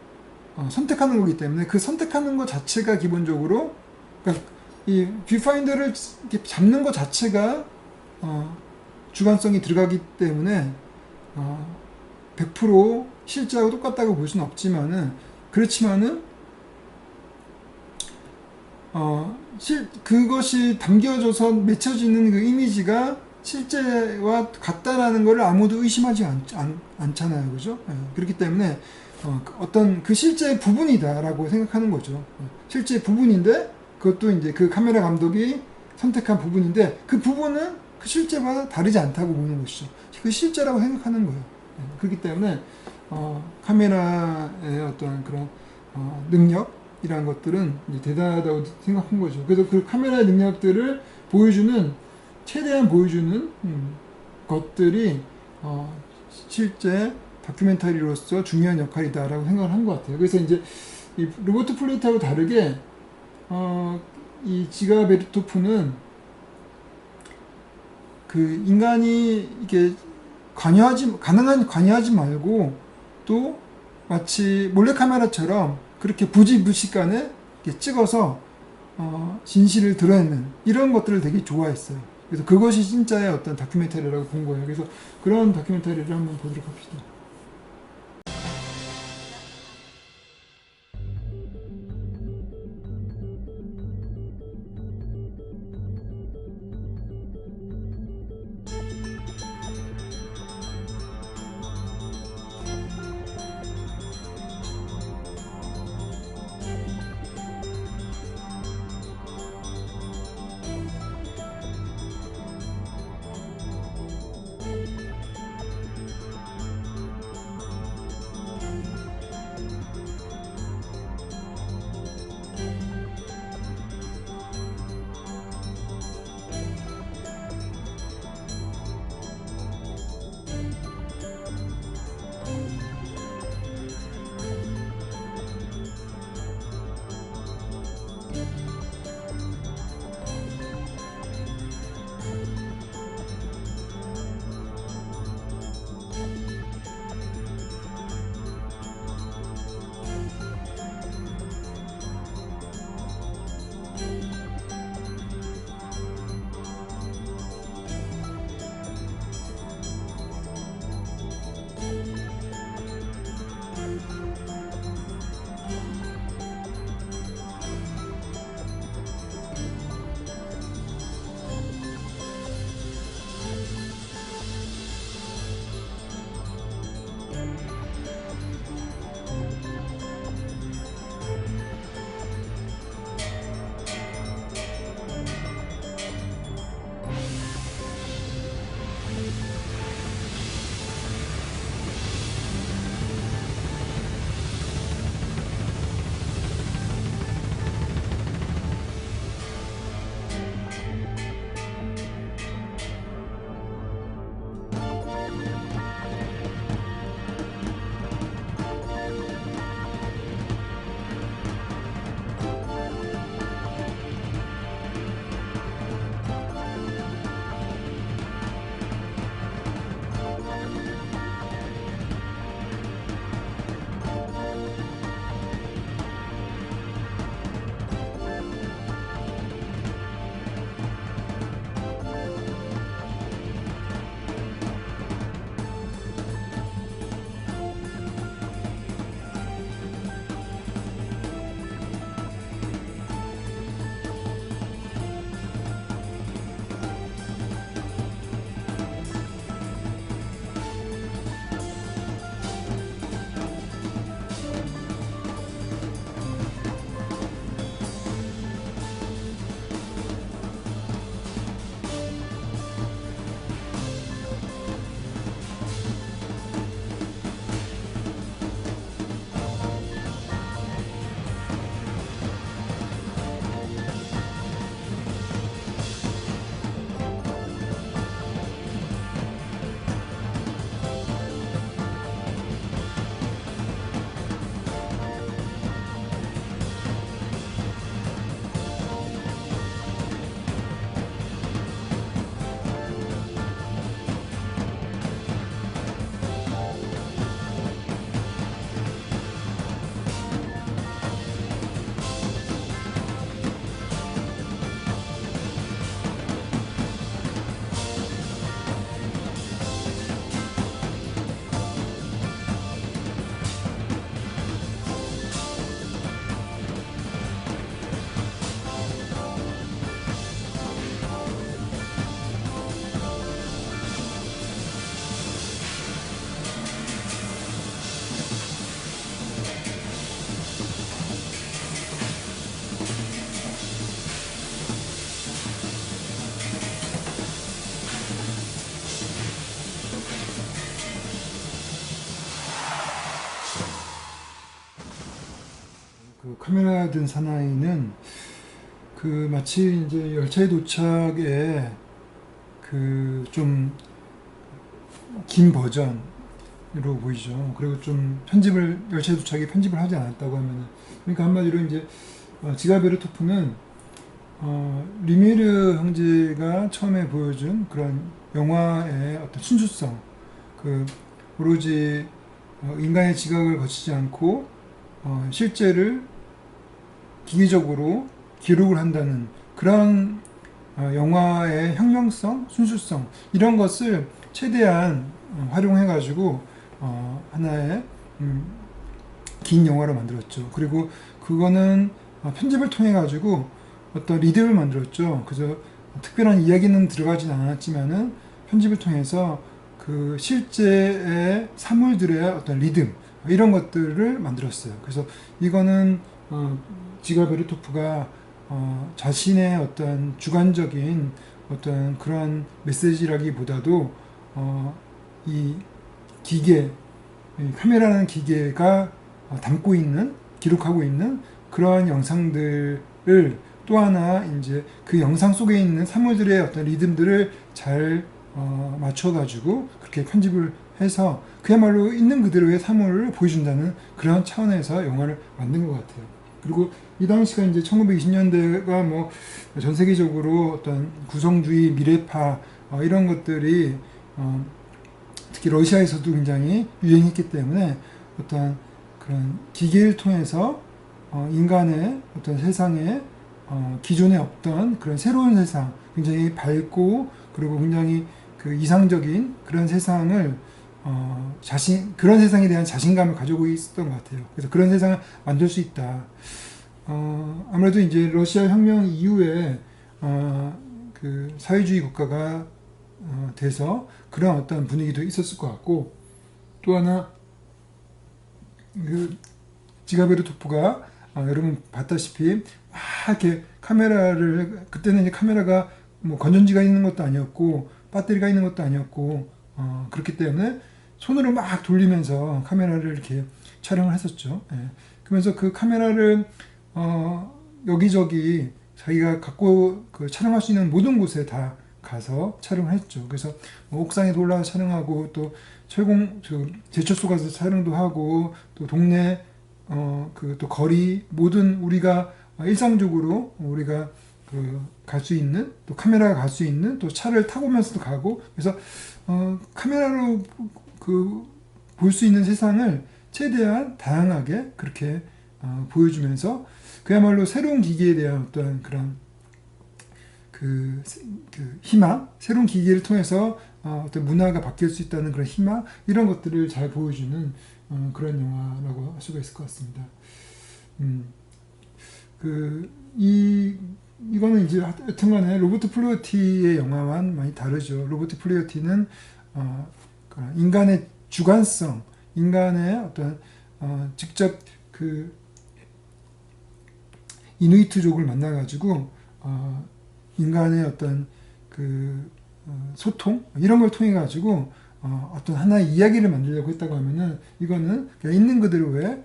선택하는 거기 때문에 그 선택하는 것 자체가 기본적으로, 그러니까 이 뷰파인더를 이렇게 잡는 것 자체가 주관성이 들어가기 때문에 100% 실제하고 똑같다고 볼 수는 없지만은, 그렇지만은 그것이 담겨져서 맺혀지는 그 이미지가 실제와 같다라는 것을 아무도 의심하지 않잖아요. 그죠? 그렇기 때문에 어떤 그 실제의 부분이다라고 생각하는 거죠. 실제 부분인데, 그것도 이제 그 카메라 감독이 선택한 부분인데, 그 부분은 그 실제와 다르지 않다고 보는 것이죠. 그 실제라고 생각하는 거예요. 그렇기 때문에 카메라의 어떤 그런 능력이라는 것들은 이제 대단하다고 생각한 거죠. 그래서 그 카메라의 능력들을 최대한 보여주는 것들이 실제 다큐멘터리로서 중요한 역할이다라고 생각을 한 것 같아요. 그래서 이제 이 로버트 플레이트하고 다르게 이 지가 베르토프는 그 인간이 이게 관여하지 말고, 또 마치 몰래카메라처럼 그렇게 부지불식간에 이렇게 찍어서 진실을 드러내는 이런 것들을 되게 좋아했어요. 그래서 그것이 진짜의 어떤 다큐멘터리라고 본 거예요. 그래서 그런 다큐멘터리를 한번 보도록 합시다. 그 카메라 든 사나이는 그 마치 이제 열차의 도착에 그 좀 긴 버전으로 보이죠. 그리고 좀 편집을 열차의 도착에 편집을 하지 않았다고 하면은, 그러니까 한마디로 이제 지가 베르토프는 리메르 형제가 처음에 보여준 그런 영화의 어떤 순수성, 그 오로지 인간의 지각을 거치지 않고 실제를 기계적으로 기록을 한다는 그런 영화의 혁명성, 순수성 이런 것을 최대한 활용해가지고 하나의 긴 영화를 만들었죠. 그리고 그거는 편집을 통해 가지고 어떤 리듬을 만들었죠. 그래서 특별한 이야기는 들어가진 않았지만은 편집을 통해서 그 실제의 사물들의 어떤 리듬 이런 것들을 만들었어요. 그래서 이거는 지가 베르토프가 자신의 어떤 주관적인 어떤 그런 메시지라기보다도 이 기계, 이 카메라라는 기계가 담고 있는, 기록하고 있는 그러한 영상들을 또 하나 이제 그 영상 속에 있는 사물들의 어떤 리듬들을 잘 맞춰가지고 그렇게 편집을 해서 그야말로 있는 그대로의 사물을 보여준다는 그런 차원에서 영화를 만든 것 같아요. 그리고 이 당시가 이제 1920년대가 뭐 전 세계적으로 어떤 구성주의, 미래파 이런 것들이 특히 러시아에서도 굉장히 유행했기 때문에 어떤 그런 기계를 통해서 인간의 어떤 세상에 기존에 없던 그런 새로운 세상, 굉장히 밝고 그리고 굉장히 그 이상적인 그런 세상을 그런 세상에 대한 자신감을 가지고 있었던 것 같아요. 그래서 그런 세상을 만들 수 있다. 아무래도 이제 러시아 혁명 이후에 그 사회주의 국가가 돼서 그런 어떤 분위기도 있었을 것 같고, 또 하나 그 지가베르토프가 여러분 봤다시피 막 이렇게 카메라를, 그때는 이제 카메라가 뭐 건전지가 있는 것도 아니었고 배터리가 있는 것도 아니었고 그렇기 때문에 손으로 막 돌리면서 카메라를 이렇게 촬영을 했었죠. 예. 그러면서 그 카메라를 여기저기 자기가 갖고 그 촬영할 수 있는 모든 곳에 다 가서 촬영을 했죠. 그래서 뭐 옥상에 올라가서 촬영하고 또 제철소 가서 촬영도 하고 또 동네 그 또 거리 모든 우리가 일상적으로 우리가 그 갈 수 있는 또 카메라가 갈 수 있는 또 차를 타고면서도 가고 그래서 카메라로 그 볼 수 있는 세상을 최대한 다양하게 그렇게 보여주면서 그야말로 새로운 기기에 대한 어떤 그런 그 희망, 새로운 기기를 통해서 어떤 문화가 바뀔 수 있다는 그런 희망 이런 것들을 잘 보여주는 그런 영화라고 할 수가 있을 것 같습니다. 이거는 이제 여튼간에 로버트 플루어티의 영화와는 많이 다르죠. 로버트 플루어티는 인간의 주관성, 인간의 어떤 직접 그 이누이트족을 만나가지고 인간의 어떤 그 소통 이런 걸 통해 가지고 어떤 하나의 이야기를 만들려고 했다고 하면은 이거는 그냥 있는 그대로의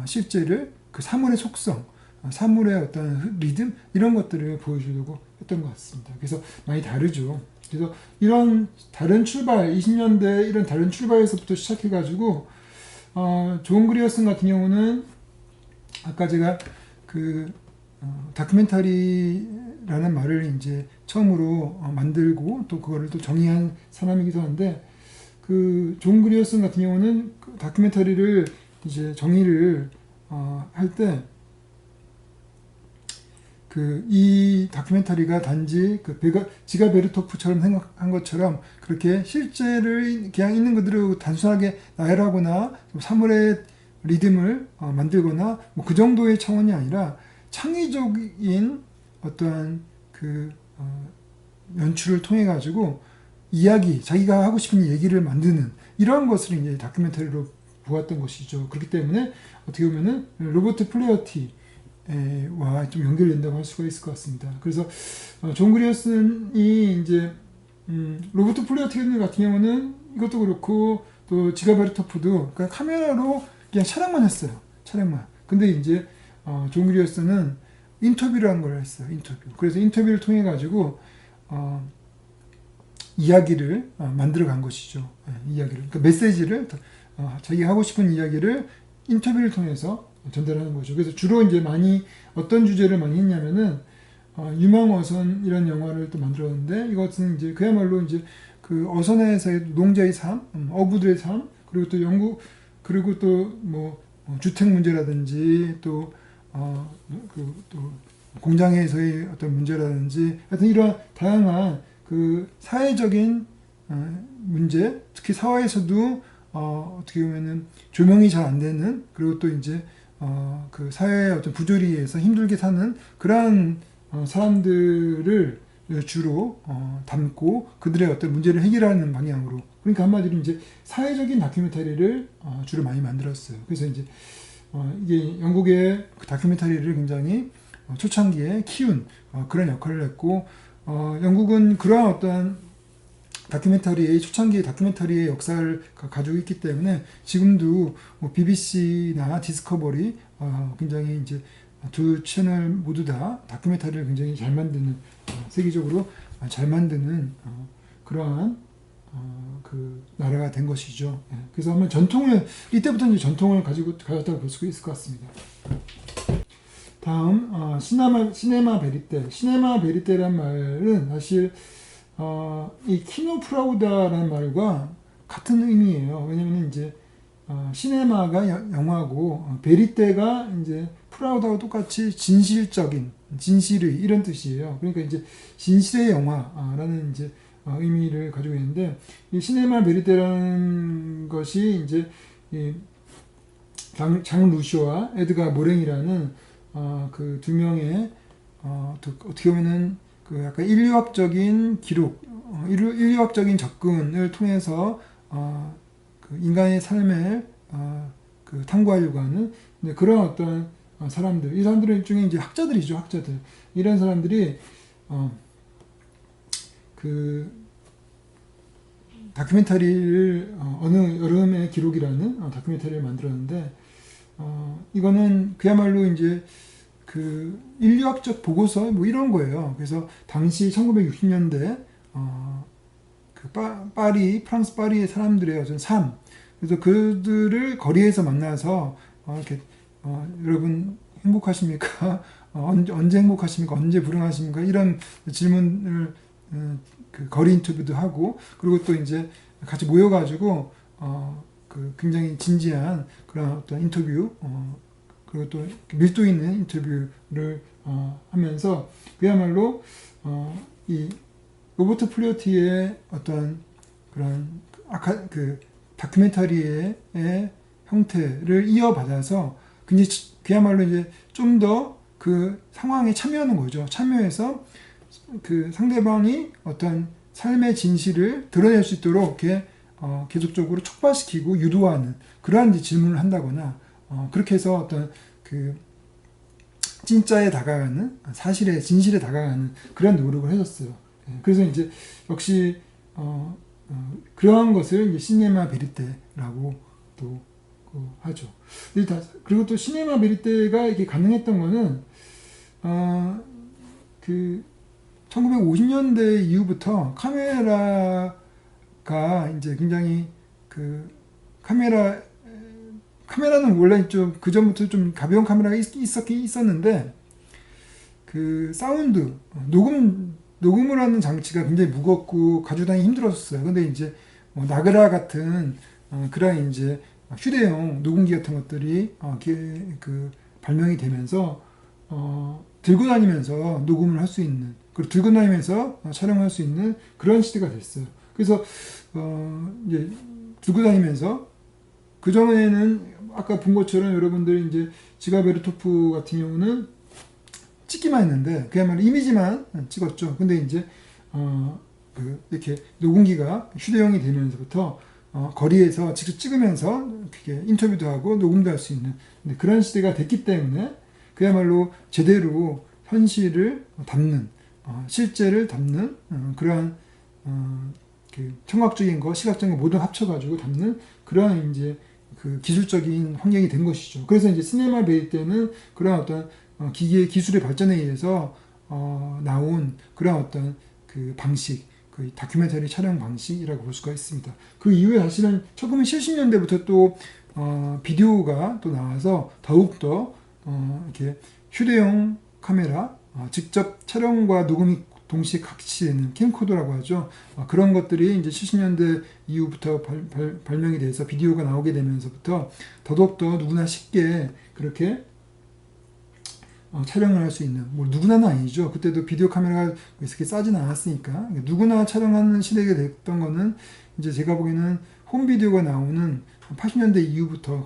실제를 그 사물의 속성, 사물의 어떤 리듬 이런 것들을 보여주려고 했던 것 같습니다. 그래서 많이 다르죠. 그래서 이런 다른 출발, 20년대 이런 다른 출발에서부터 시작해 가지고 존 그리어슨 같은 경우는 아까 제가 그 다큐멘터리라는 말을 이제 처음으로 만들고 또 그거를 또 정의한 사람이기도 한데 그 존 그리어슨 같은 경우는 그 다큐멘터리를 이제 정의를 할 때 그 이 다큐멘터리가 단지 그 지가 베르토프처럼 생각한 것처럼 그렇게 실제를 그냥 있는 그대로 단순하게 나열하거나 사물의 리듬을 만들거나 뭐 그 정도의 차원이 아니라 창의적인 어떠한 그 연출을 통해 가지고 이야기, 자기가 하고 싶은 얘기를 만드는 이런 것을 이제 다큐멘터리로 보았던 것이죠. 그렇기 때문에 어떻게 보면은 로버트 플레어티와 좀 연결된다고 할 수가 있을 것 같습니다. 그래서 존 그리어슨이 이제 로버트 플레어티 같은 경우는 이것도 그렇고 또 지가 베르토프도 그냥 카메라로 그냥 촬영만 했어요. 촬영만. 근데 이제 존 그리어스는 인터뷰라는 걸 했어요. 인터뷰. 그래서 인터뷰를 통해 가지고 이야기를 만들어 간 것이죠. 이야기를. 그러니까 메시지를 자기가 하고 싶은 이야기를 인터뷰를 통해서 전달하는 거죠. 그래서 주로 이제 많이 어떤 주제를 많이 했냐면은 유망어선 이런 영화를 또 만들었는데 이것은 이제 그야말로 이제 그 어선에서의 농자의 삶, 어부들의 삶, 그리고 또 그리고 또 뭐 주택 문제라든지 또 또 공장에서의 어떤 문제라든지 하여튼 이런 다양한 그 사회적인 문제, 특히 사회에서도 어떻게 보면은 조명이 잘 안 되는, 그리고 또 이제 그 사회의 어떤 부조리에서 힘들게 사는 그러한 사람들을 주로 담고 그들의 어떤 문제를 해결하는 방향으로, 그러니까 한마디로 이제 사회적인 다큐멘터리를 주로 많이 만들었어요. 그래서 이제 이게 영국의 그 다큐멘터리를 굉장히 초창기에 키운 그런 역할을 했고, 영국은 그러한 어떤 다큐멘터리의 초창기 다큐멘터리의 역사를 가지고 있기 때문에 지금도 뭐 BBC나 디스커버리 굉장히 이제 두 채널 모두 다 다큐멘터리를 굉장히 잘 만드는, 세계적으로 잘 만드는 그러한 그 나라가 된 것이죠. 그래서 한번 이때부터 이제 전통을 가졌다고 볼 수 있을 것 같습니다. 다음 시네마 베리테. 시네마 베리테란 말은 사실 이 키노 프라우다라는 말과 같은 의미예요. 왜냐면 이제 시네마가 영화고 베리테가 이제 프라우다와 똑같이 진실의 이런 뜻이에요. 그러니까 이제 진실의 영화라는 이제 의미를 가지고 있는데, 이 시네마 베리테라는 것이 이제 장 루쇼와 에드가 모랭이라는 그 두 명의 어떻게 보면은 그 약간 인류학적인 기록, 인류학적인 접근을 통해서 그 인간의 삶을 그 탐구하려고 하는 그런 어떤 사람들, 이 사람들 중에 이제 학자들이죠, 학자들. 이런 사람들이 그 다큐멘터리를 어느 여름의 기록이라는 다큐멘터리를 만들었는데, 이거는 그야말로 이제 그 인류학적 보고서 뭐 이런 거예요. 그래서 당시 1960년대 그 프랑스 파리의 사람들의 어떤 삶, 그래서 그들을 거리에서 만나서 이렇게 여러분 행복하십니까? 언제 행복하십니까? 언제 불행하십니까? 이런 질문을 그 거리 인터뷰도 하고, 그리고 또 이제 같이 모여가지고 그 굉장히 진지한 그런 어떤 인터뷰, 그리고 또 밀도 있는 인터뷰를 하면서 그야말로 이 로버트 플리어티의 어떤 그런 그 다큐멘터리의 형태를 이어받아서 굉장히 그야말로 이제 좀 더 그 상황에 참여하는 거죠. 참여해서 그 상대방이 어떤 삶의 진실을 드러낼 수 있도록 이렇게 계속적으로 촉발시키고 유도하는 그러한 이제 질문을 한다거나, 그렇게 해서 어떤 그 진짜에 다가가는, 사실의 진실에 다가가는 그런 노력을 해줬어요. 그래서 이제 역시 그러한 것을 이제 시네마 베리테라고 또 하죠. 그리고 또 시네마 베리테가 이게 가능했던 거는 그 1950년대 이후부터 카메라가 이제 굉장히 그 카메라는 원래 좀 그 전부터 좀 가벼운 카메라가 있었는데, 그 사운드 녹음을 하는 장치가 굉장히 무겁고 가지고 다니기 힘들었어요. 근데 이제 뭐 나그라 같은 그런 이제 휴대용 녹음기 같은 것들이 그 발명이 되면서 들고 다니면서 녹음을 할 수 있는, 그리고 들고 다니면서 촬영할 수 있는 그런 시대가 됐어요. 그래서 이제 들고 다니면서, 그 전에는 아까 본 것처럼 여러분들이 이제 지가베르토프 같은 경우는 찍기만 했는데 그야말로 이미지만 찍었죠. 근데 이제 이렇게 녹음기가 휴대용이 되면서부터 거리에서 직접 찍으면서 이렇게 인터뷰도 하고 녹음도 할 수 있는 그런 시대가 됐기 때문에 그야말로 제대로 현실을 담는, 실제를 담는 그러한 그 청각적인 거, 시각적인 거 모두 합쳐가지고 담는 그러한 이제 그 기술적인 환경이 된 것이죠. 그래서 이제 시네마 베리테는 그런 어떤 기계 기술의 발전에 의해서 나온 그런 어떤 그 방식, 그 다큐멘터리 촬영 방식이라고 볼 수가 있습니다. 그 이후에 사실은 1970년대부터 또 비디오가 또 나와서 더욱더 이렇게 휴대용 카메라, 직접 촬영과 녹음이 동시에 같이 되는 캠코더라고 하죠. 그런 것들이 이제 70년대 이후부터 발명이 돼서 비디오가 나오게 되면서부터 더더욱더 누구나 쉽게 그렇게 촬영을 할 수 있는, 뭐 누구나는 아니죠. 그때도 비디오 카메라가 그렇게 싸진 않았으니까 누구나 촬영하는 시대가 됐던 거는 이제 제가 보기에는 홈비디오가 나오는 80년대 이후부터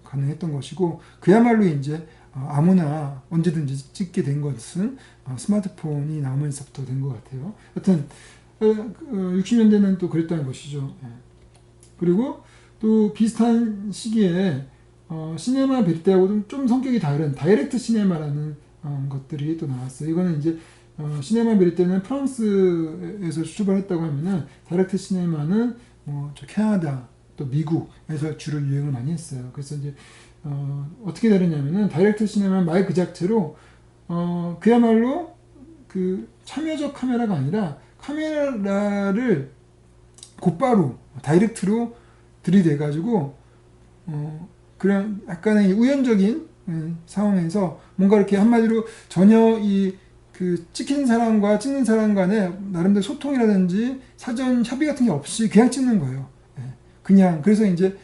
가능했던 것이고, 그야말로 이제 아무나 언제든지 찍게 된 것은 스마트폰이 나오면서부터 된 것 같아요. 하여튼 60년대는 또 그랬다는 것이죠. 그리고 또 비슷한 시기에 시네마 베리테하고는 좀 성격이 다른 다이렉트 시네마라는 것들이 또 나왔어요. 이거는 이제 시네마 베리테는 프랑스에서 출발했다고 하면은 다이렉트 시네마는 저 캐나다 또 미국에서 주로 유행을 많이 했어요. 그래서 이제 어떻게 다르냐면은 다이렉트 시네마 말 그 자체로 그야말로 그 참여적 카메라가 아니라 카메라를 곧바로 다이렉트로 들이대 가지고 그냥 약간의 우연적인 상황에서 뭔가 이렇게 한마디로 전혀 이 그 찍히는 사람과 찍는 사람 간에 나름대로 소통이라든지 사전 협의 같은 게 없이 그냥 찍는 거예요. 그냥 그래서 이제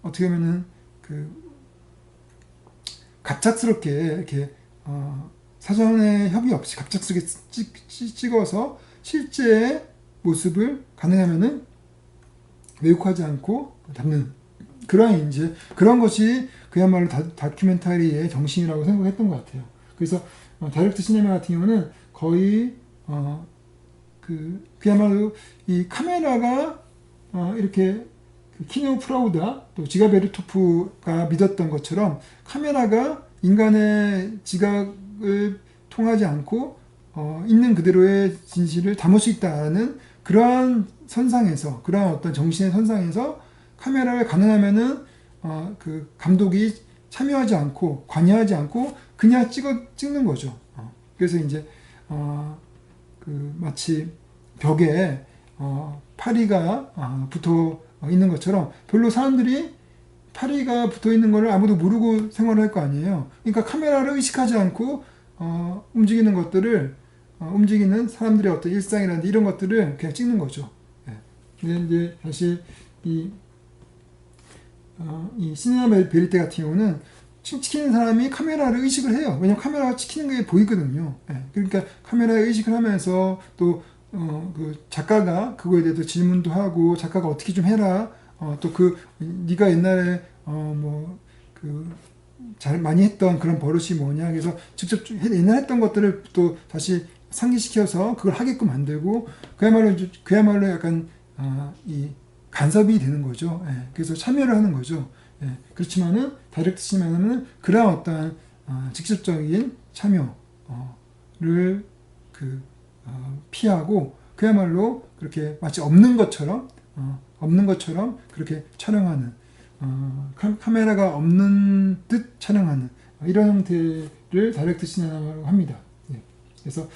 어떻게 보면은 그 갑작스럽게 이렇게 사전에 협의 없이 갑작스럽게 찍어서 실제 모습을 가능하면은 왜곡하지 않고 담는 그런 이제 그런 것이 그야말로 다큐멘터리의 정신이라고 생각했던 것 같아요. 그래서 다이렉트 시네마 같은 경우는 거의 그야말로 이 카메라가 이렇게 그 키누 프라우다 또 지가베르토프가 믿었던 것처럼 카메라가 인간의 지각을 통하지 않고 있는 그대로의 진실을 담을 수 있다는 그러한 선상에서 그러한 어떤 정신의 선상에서 카메라를 가능하면은 그 감독이 참여하지 않고 관여하지 않고 그냥 찍는 거죠. 그래서 이제 그 마치 벽에 파리가 붙어 있는 것처럼 별로 사람들이 파리가 붙어 있는 것을 아무도 모르고 생활을 할 거 아니에요. 그러니까 카메라를 의식하지 않고 움직이는 것들을 움직이는 사람들의 어떤 일상이라든지 이런 것들을 그냥 찍는 거죠. 근데 이제 사실 이 시네마 베리테 같은 경우는 찍히는 사람이 카메라를 의식을 해요. 왜냐면 카메라가 찍히는 게 보이거든요. 그러니까 카메라에 의식을 하면서 또 그 작가가 그거에 대해서 질문도 하고 작가가 어떻게 좀 해라. 또 네가 옛날에 뭐 그 잘 많이 했던 그런 버릇이 뭐냐. 그래서 직접 옛날에 했던 것들을 또 다시 상기시켜서 그걸 하게끔 만들고 그야말로 약간 이 간섭이 되는 거죠. 그래서 참여를 하는 거죠. 그렇지만은 다이렉트 시네마는 그런 어떤 직접적인 참여를 피하고 그야말로 그렇게 마치 없는 것처럼 그렇게 촬영하는 카메라가 없는 듯 촬영하는 이런 형태를 다이렉트 시네마라고 합니다. 그래서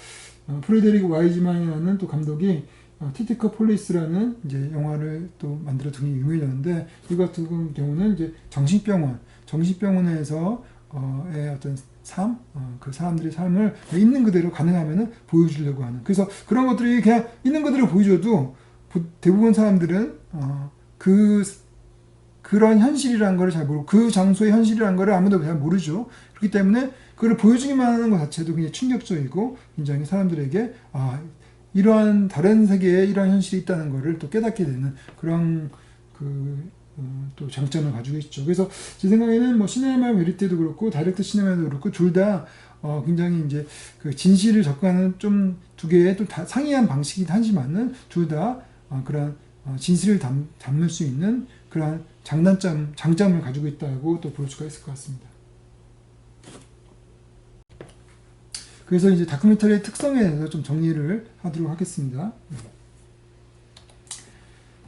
프레데릭 와이즈만이라는 또 감독이 티티커 폴리스라는 이제 영화를 또 만들어 등이 유명해졌는데 이거 같은 경우는 이제 정신병원에서의 어떤 삶, 그 사람들의 삶을 있는 그대로 가능하면은 보여주려고 하는. 그래서 그런 것들이 그냥 있는 그대로 보여줘도 대부분 사람들은 그런 현실이라는 걸 잘 모르고 그 장소의 현실이라는 걸 아무도 잘 모르죠. 그렇기 때문에 그걸 보여주기만 하는 것 자체도 굉장히 충격적이고 굉장히 사람들에게 이러한 다른 세계에 이러한 현실이 있다는 것을 또 깨닫게 되는 그런 또 장점을 가지고 있죠. 그래서 제 생각에는 뭐 시네마 베리테도 그렇고 다이렉트 시네마도 그렇고 둘 다 굉장히 이제 그 진실을 접근하는 좀 두 개의 또 상이한 방식이긴 하지만은 둘 다 그런 진실을 담을 수 있는 그런 장점을 가지고 있다고 또 볼 수가 있을 것 같습니다. 그래서 이제 다큐멘터리의 특성에 대해서 좀 정리를 하도록 하겠습니다.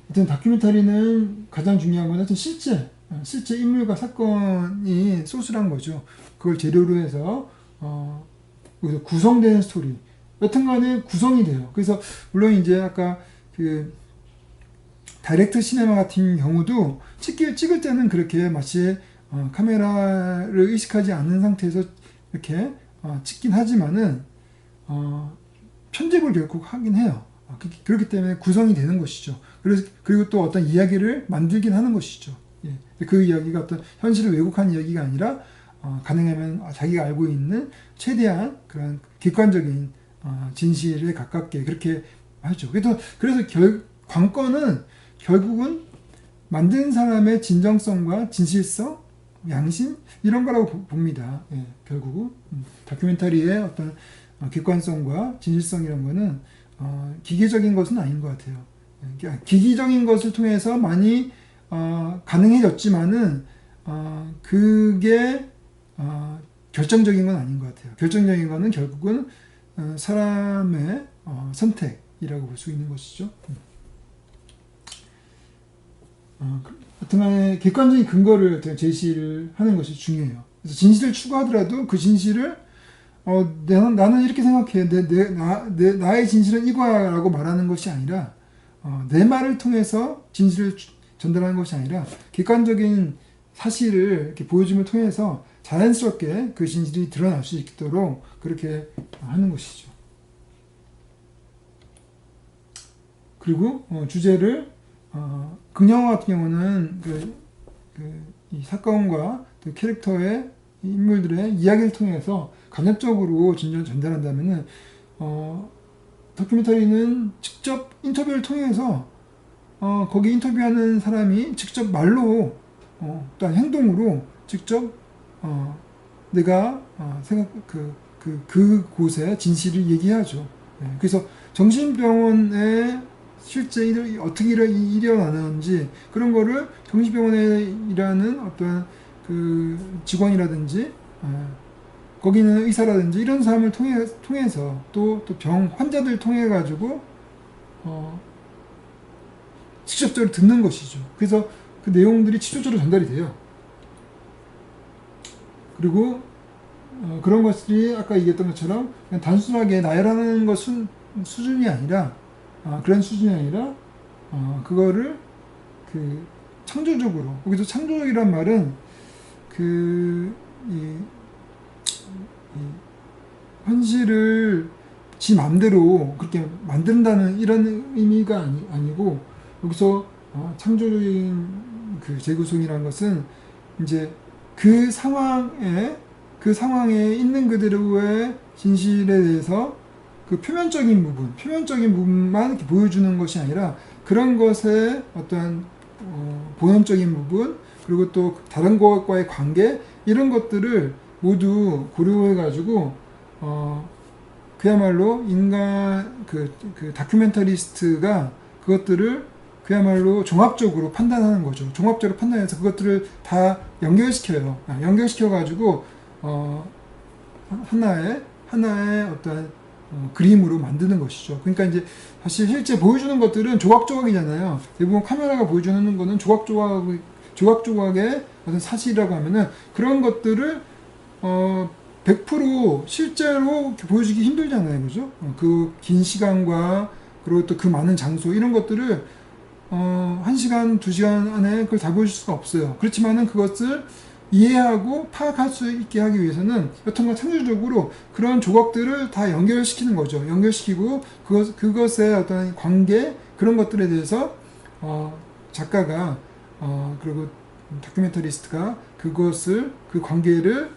하여튼 다큐멘터리는 가장 중요한 건 하여튼 실제 인물과 사건이 소스란 거죠. 그걸 재료로 해서 여기서 구성되는 스토리. 여튼간에 구성이 돼요. 그래서 물론 이제 아까 그 다이렉트 시네마 같은 경우도 찍을 때는 그렇게 마치 카메라를 의식하지 않는 상태에서 이렇게 찍긴 하지만은 편집을 결국 하긴 해요. 그렇기 때문에 구성이 되는 것이죠. 그리고 또 어떤 이야기를 만들긴 하는 것이죠. 예. 그 이야기가 어떤 현실을 왜곡한 이야기가 아니라 가능하면 자기가 알고 있는 최대한 그런 객관적인 진실에 가깝게 그렇게 하죠. 그래서 관건은 결국은 만든 사람의 진정성과 진실성, 양심 이런 거라고 봅니다. 예, 결국은 다큐멘터리의 어떤 객관성과 진실성 이런 거는 기계적인 것은 아닌 것 같아요. 기기적인 것을 통해서 많이 가능해졌지만은 그게 결정적인 건 아닌 것 같아요. 결정적인 거는 결국은 사람의 선택이라고 볼 수 있는 것이죠. 하여튼간에 객관적인 근거를 제시를 하는 것이 중요해요. 그래서 진실을 추구하더라도 그 진실을 나는 이렇게 생각해. 나의 진실은 이거야라고 말하는 것이 아니라 내 말을 통해서 진실을 전달하는 것이 아니라 객관적인 사실을 이렇게 보여줌을 통해서 자연스럽게 그 진실이 드러날 수 있도록 그렇게 하는 것이죠. 그리고 주제를 극영화 같은 경우는 이 사건과 또 캐릭터의 인물들의 이야기를 통해서 간접적으로 전달한다면은 다큐멘터리는 직접 인터뷰를 통해서 거기 인터뷰하는 사람이 직접 말로 또한 행동으로 직접 내가 그곳의 진실을 얘기하죠. 네, 그래서 정신병원에 실제 어떻게 일어나는지 그런 거를 정신병원에 일하는 어떤 그 직원이라든지 거기는 의사라든지 이런 사람을 통해서 또 병 환자들 통해 가지고 직접적으로 듣는 것이죠. 그래서 그 내용들이 직접적으로 전달이 돼요. 그리고 그런 것들이 아까 얘기했던 것처럼 그냥 단순하게 나열하는 것 수준이 아니라 그런 수준이 아니라 그거를 그 창조적으로 여기서 창조적이란 말은 이 현실을 지 맘대로 그렇게 만든다는 이런 의미가 아니고 여기서 창조적인 그 재구성이라는 것은 이제 그 상황에 있는 그대로의 진실에 대해서 그 표면적인 부분만 이렇게 보여주는 것이 아니라 그런 것의 어떤 본원적인 부분 그리고 또 다른 것과의 관계 이런 것들을 모두 고려해 가지고 그야말로 인간 그 다큐멘터리스트가 그것들을 그야말로 종합적으로 판단하는 거죠. 종합적으로 판단해서 그것들을 다 연결시켜요. 연결시켜 가지고 하나의 어떤 그림으로 만드는 것이죠. 그러니까 이제 사실 실제 보여주는 것들은 조각조각이잖아요. 대부분 카메라가 보여주는 거는 조각조각의 어떤 사실이라고 하면은 그런 것들을 100% 실제로 보여주기 힘들잖아요. 그죠? 그 긴 시간과 그리고 또 그 많은 장소 이런 것들을 1시간, 2시간 안에 그걸 다 보여줄 수가 없어요. 그렇지만은 그것을 이해하고 파악할 수 있게 하기 위해서는 여튼간 창조적으로 그런 조각들을 다 연결시키는 거죠. 연결시키고 그것의 어떤 관계 그런 것들에 대해서 작가가 그리고 다큐멘터리스트가 그것을 그 관계를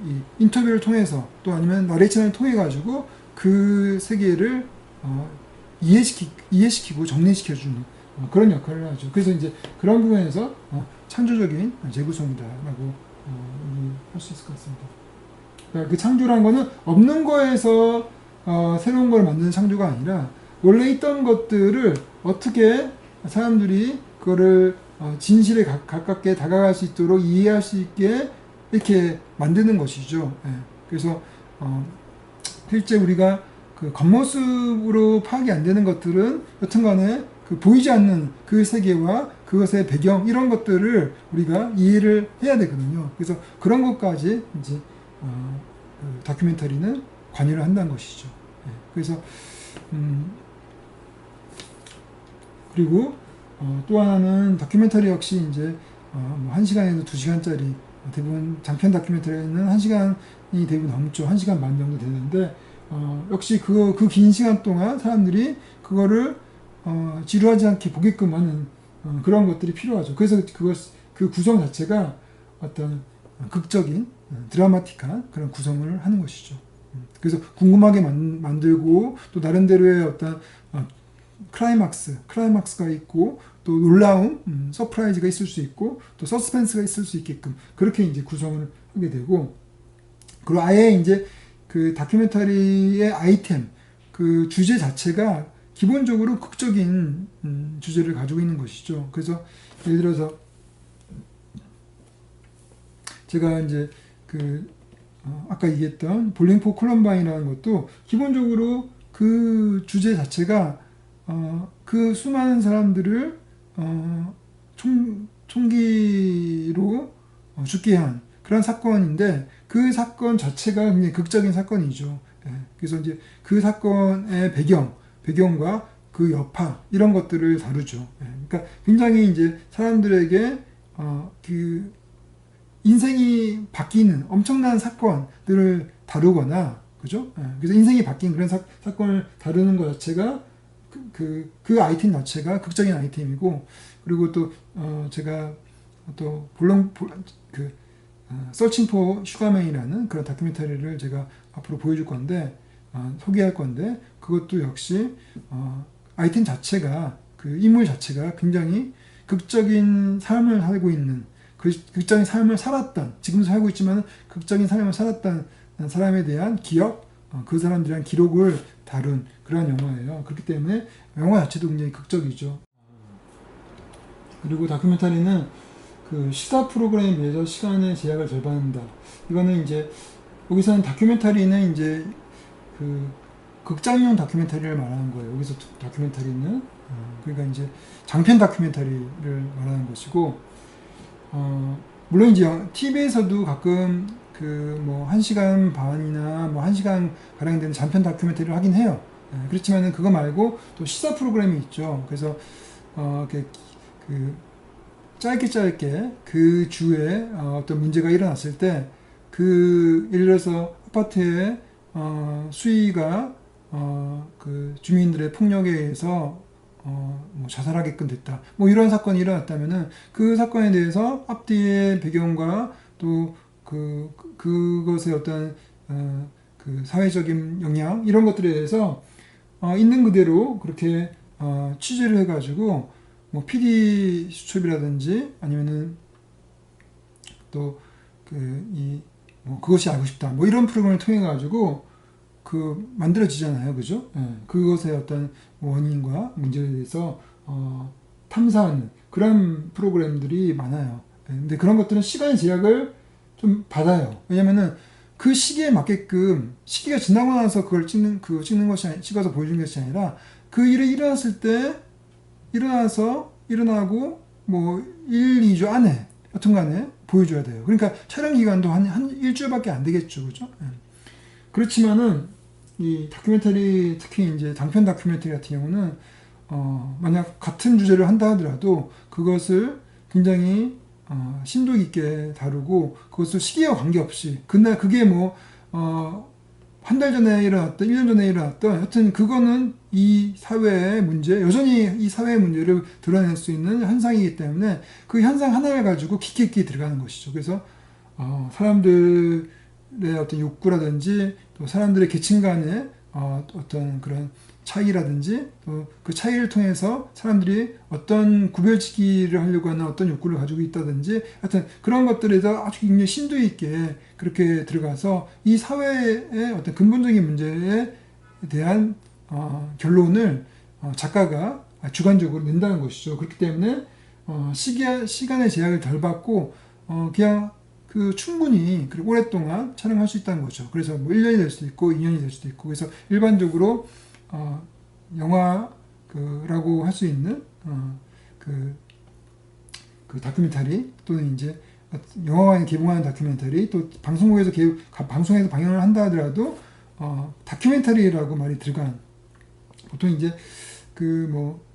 이 인터뷰를 통해서 또 아니면 나레이션을 통해 가지고 그 세계를 이해시키고 정리시켜주는 그런 역할을 하죠. 그래서 이제 그런 부분에서 창조적인 재구성이다라고 할 수 있을 것 같습니다. 그러니까 그 창조라는 거는 없는 거에서 새로운 걸 만드는 창조가 아니라 원래 있던 것들을 어떻게 사람들이 그거를 진실에 가깝게 다가갈 수 있도록 이해할 수 있게 이렇게 만드는 것이죠. 예. 그래서 실제 우리가 그 겉모습으로 파악이 안 되는 것들은 여튼간에 그 보이지 않는 그 세계와 그것의 배경 이런 것들을 우리가 이해를 해야 되거든요. 그래서 그런 것까지 이제 그 다큐멘터리는 관여를 한다는 것이죠. 예, 그래서 그리고 또 하나는 다큐멘터리 역시 이제 뭐 1시간에서 2시간짜리 대부분 장편 다큐멘터리는 1시간이 대부분 넘죠. 1시간 반 정도 되는데 역시 그 긴 시간 동안 사람들이 그거를 지루하지 않게 보게끔 하는 그런 것들이 필요하죠. 그래서 그 구성 자체가 어떤 극적인 드라마틱한 그런 구성을 하는 것이죠. 그래서 궁금하게 만들고 또 나름대로의 어떤 클라이막스가 있고 또 놀라움, 서프라이즈가 있을 수 있고 또 서스펜스가 있을 수 있게끔 그렇게 이제 구성을 하게 되고 그리고 아예 이제 그 다큐멘터리의 아이템, 그 주제 자체가 기본적으로 극적인 주제를 가지고 있는 것이죠. 그래서 예를 들어서 제가 이제 아까 얘기했던 볼링 포 콜럼바인이라는 것도 기본적으로 그 주제 자체가 그 수많은 사람들을 총기로 죽게 한 그런 사건인데 그 사건 자체가 굉장히 극적인 사건이죠. 예, 그래서 이제 그 사건의 배경과 그 여파 이런 것들을 다루죠. 예, 그러니까 굉장히 이제 사람들에게 그 인생이 바뀌는 엄청난 사건들을 다루거나 그죠? 예, 그래서 인생이 바뀐 그런 사건을 다루는 것 자체가 그 아이템 자체가 극적인 아이템이고 그리고 또 제가 또 서칭 포 슈가맨이라는 그런 다큐멘터리를 제가 앞으로 보여줄 건데 소개할 건데 그것도 역시 아이템 자체가 그 인물 자체가 굉장히 극적인 삶을 살고 있는 극적인 삶을 살았던 지금도 살고 있지만 극적인 삶을 살았던 사람에 대한 기억 그 사람들에 대한 기록을 다룬 그런 영화예요. 그렇기 때문에 영화 자체도 굉장히 극적이죠. 그리고 다큐멘터리는 그 시사 프로그램에 비해서 시간의 제약을 절반한다. 이거는 이제 여기서는 다큐멘터리는 이제 그 극장용 다큐멘터리를 말하는 거예요. 여기서 다큐멘터리는 그러니까 이제 장편 다큐멘터리를 말하는 것이고 물론 이제 TV에서도 가끔 그 뭐 1시간 반이나 뭐 1시간 가량 되는 장편 다큐멘터리를 하긴 해요. 그렇지만은 그거 말고 또 시사 프로그램이 있죠. 그래서 그 짧게 그 주에 어떤 문제가 일어났을 때 그 예를 들어서 아파트에 수위가 그 주민들의 폭력에 의해서 뭐 자살하게끔 됐다. 뭐 이런 사건이 일어났다면은 그 사건에 대해서 앞뒤의 배경과 또 그것의 어떤 그 사회적인 영향 이런 것들에 대해서 있는 그대로 그렇게 취재를 해가지고 뭐 PD 수첩이라든지 아니면은 또 그것이 알고 싶다 뭐 이런 프로그램을 통해 가지고 만들어지잖아요, 그죠? 예, 그것의 어떤 원인과 문제에 대해서 탐사하는 그런 프로그램들이 많아요. 예, 근데 그런 것들은 시간의 제약을 좀 받아요. 왜냐면은 그 시기에 맞게끔 시기가 지나고 나서 그걸 찍는 것이 찍어서 보여주는 것이 아니라 그 일이 일어났을 때 일어나고 뭐 1, 2주 안에 여튼간에 보여줘야 돼요. 그러니까 촬영 기간도 한 일주일밖에 안 되겠죠, 그죠? 예. 그렇지만은 이 다큐멘터리 특히 이제 장편 다큐멘터리 같은 경우는 만약 같은 주제를 한다 하더라도 그것을 굉장히 심도 깊게 다루고 그것을 시기와 관계없이 그게 뭐 한 달 전에 일어났던 1년 전에 일어났던 여튼 그거는 이 사회의 문제 여전히 이 사회의 문제를 드러낼 수 있는 현상이기 때문에 그 현상 하나를 가지고 깊이 있게 들어가는 것이죠. 그래서 사람들의 어떤 욕구라든지 또 사람들의 계층 간의 어떤 그런 차이라든지 또 그 차이를 통해서 사람들이 어떤 구별짓기를 하려고 하는 어떤 욕구를 가지고 있다든지 하여튼 그런 것들에 대해서 아주 굉장히 심도 있게 그렇게 들어가서 이 사회의 어떤 근본적인 문제에 대한 결론을 작가가 주관적으로 낸다는 것이죠. 그렇기 때문에 시간의 제약을 덜 받고 그냥 그 충분히 그리고 오랫동안 촬영할 수 있다는 거죠. 그래서 뭐 1년이 될 수도 있고 2년이 될 수도 있고, 그래서 일반적으로 영화라고 할 수 있는 그 다큐멘터리 또는 이제 영화관에 개봉하는 다큐멘터리, 또 방송국에서 방송에서 방영을 한다 하더라도 다큐멘터리라고 말이 들어간, 보통 이제 그 뭐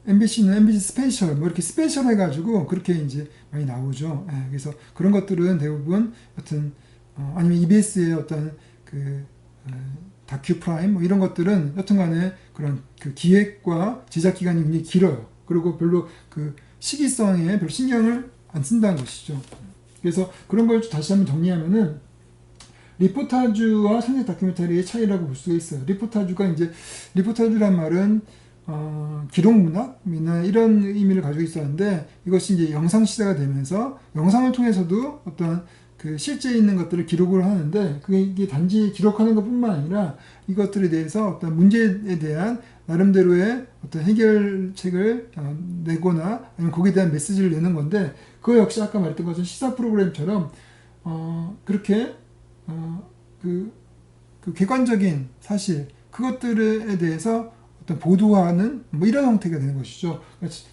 MBC는 MBC 스페셜 뭐 이렇게 스페셜 해가지고 그렇게 이제 많이 나오죠. 예, 그래서 그런 것들은 대부분 어떤 아니면 EBS의 어떤 그 다큐 프라임 뭐 이런 것들은 여튼간에 그런 그 기획과 제작 기간이 굉장히 길어요. 그리고 별로 그 시기성에 별 신경을 안 쓴다는 것이죠. 그래서 그런 걸 다시 한번 정리하면은 리포타주와 상대 다큐멘터리의 차이라고 볼 수가 있어요. 리포타주란 말은 기록문학이나 이런 의미를 가지고 있었는데, 이것이 이제 영상 시대가 되면서 영상을 통해서도 어떤 그 실제 있는 것들을 기록을 하는데, 그게 이게 단지 기록하는 것뿐만 아니라 이것들에 대해서 어떤 문제에 대한 나름대로의 어떤 해결책을 내거나 아니면 거기에 대한 메시지를 내는 건데, 그거 역시 아까 말했던 것처럼 시사 프로그램처럼 그렇게 그 객관적인 사실 그것들에 대해서 어떤 보도하는 뭐 이런 형태가 되는 것이죠.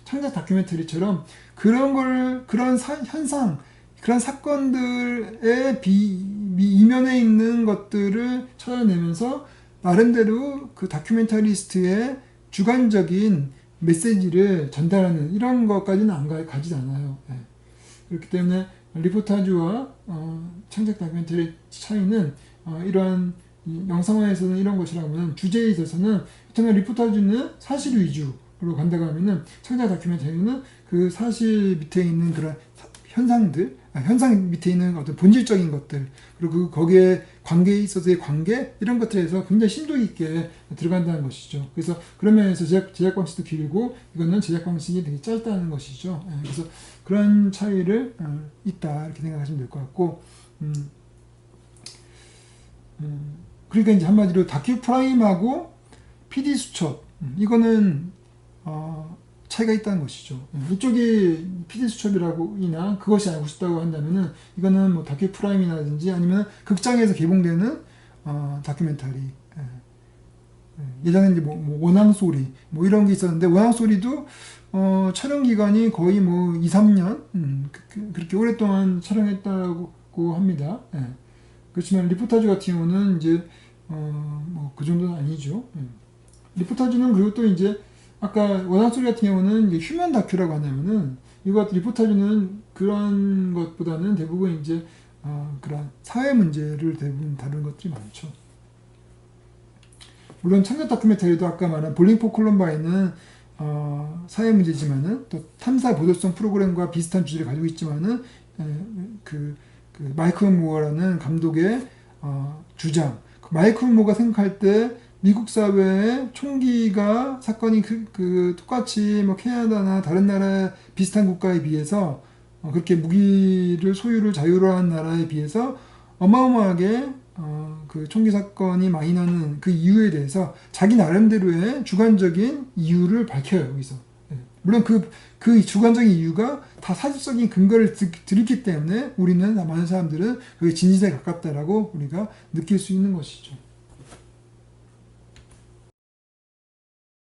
창작 다큐멘터리처럼 그런 현상, 그런 사건들의 이면에 있는 것들을 찾아내면서 나름대로 그 다큐멘터리스트의 주관적인 메시지를 전달하는 이런 것까지는 가지 않아요. 네. 그렇기 때문에 리포타주와 창작 다큐멘터리 차이는 이러한 영상화에서는 이런 것이라면, 주제에 있어서는 정말 리포타주는 사실 위주로 간다고 하면은 창작 다큐멘터리는 그 사실 밑에 있는 그런 현상 밑에 있는 어떤 본질적인 것들, 그리고 거기에 관계에 있어서의 관계, 이런 것들에서 굉장히 심도 있게 들어간다는 것이죠. 그래서 그런 면에서 제작 방식도 길고 이거는 제작 방식이 되게 짧다는 것이죠. 그래서 그런 차이를 있다 이렇게 생각하시면 될 것 같고, 그러니까 이제 한마디로 다큐 프라임하고 PD 수첩, 이거는 차이가 있다는 것이죠. 이쪽이 PD 수첩이라고이나 그것이 알고 싶다고 한다면은 이거는 뭐 다큐 프라임이라든지 아니면 극장에서 개봉되는 다큐멘터리. 예전에 이제 뭐 원앙 소리 뭐 이런 게 있었는데, 원앙 소리도 촬영 기간이 거의 뭐 2, 3년 그렇게 오랫동안 촬영했다고 합니다. 그렇지만 리포타주 같은 경우는 이제 뭐 그 정도는 아니죠. 리포타주는, 그리고 또 이제 아까 원앙 소리 같은 경우는 이제 휴먼 다큐라고 하냐면은, 이거 리포타주는 그런 것보다는 대부분 이제 그런 사회 문제를 대부분 다루는 것들이 많죠. 물론 창작 다큐멘터리도 아까 말한 볼링 포 콜럼바인은 사회 문제지만은 또 탐사 보도성 프로그램과 비슷한 주제를 가지고 있지만은 그 마이클 무어라는 감독의 주장, 마이클 무어가 생각할 때 미국 사회에 총기가 사건이 똑같이 뭐 캐나다나 다른 나라 비슷한 국가에 비해서 그렇게 무기를 소유를 자유로 한 나라에 비해서 어마어마하게 그 총기 사건이 많이 나는 그 이유에 대해서 자기 나름대로의 주관적인 이유를 밝혀요, 여기서. 물론 그 주관적인 이유가 다 사실적인 근거를 들었기 때문에 우리는, 많은 사람들은 그게 진실에 가깝다라고 우리가 느낄 수 있는 것이죠.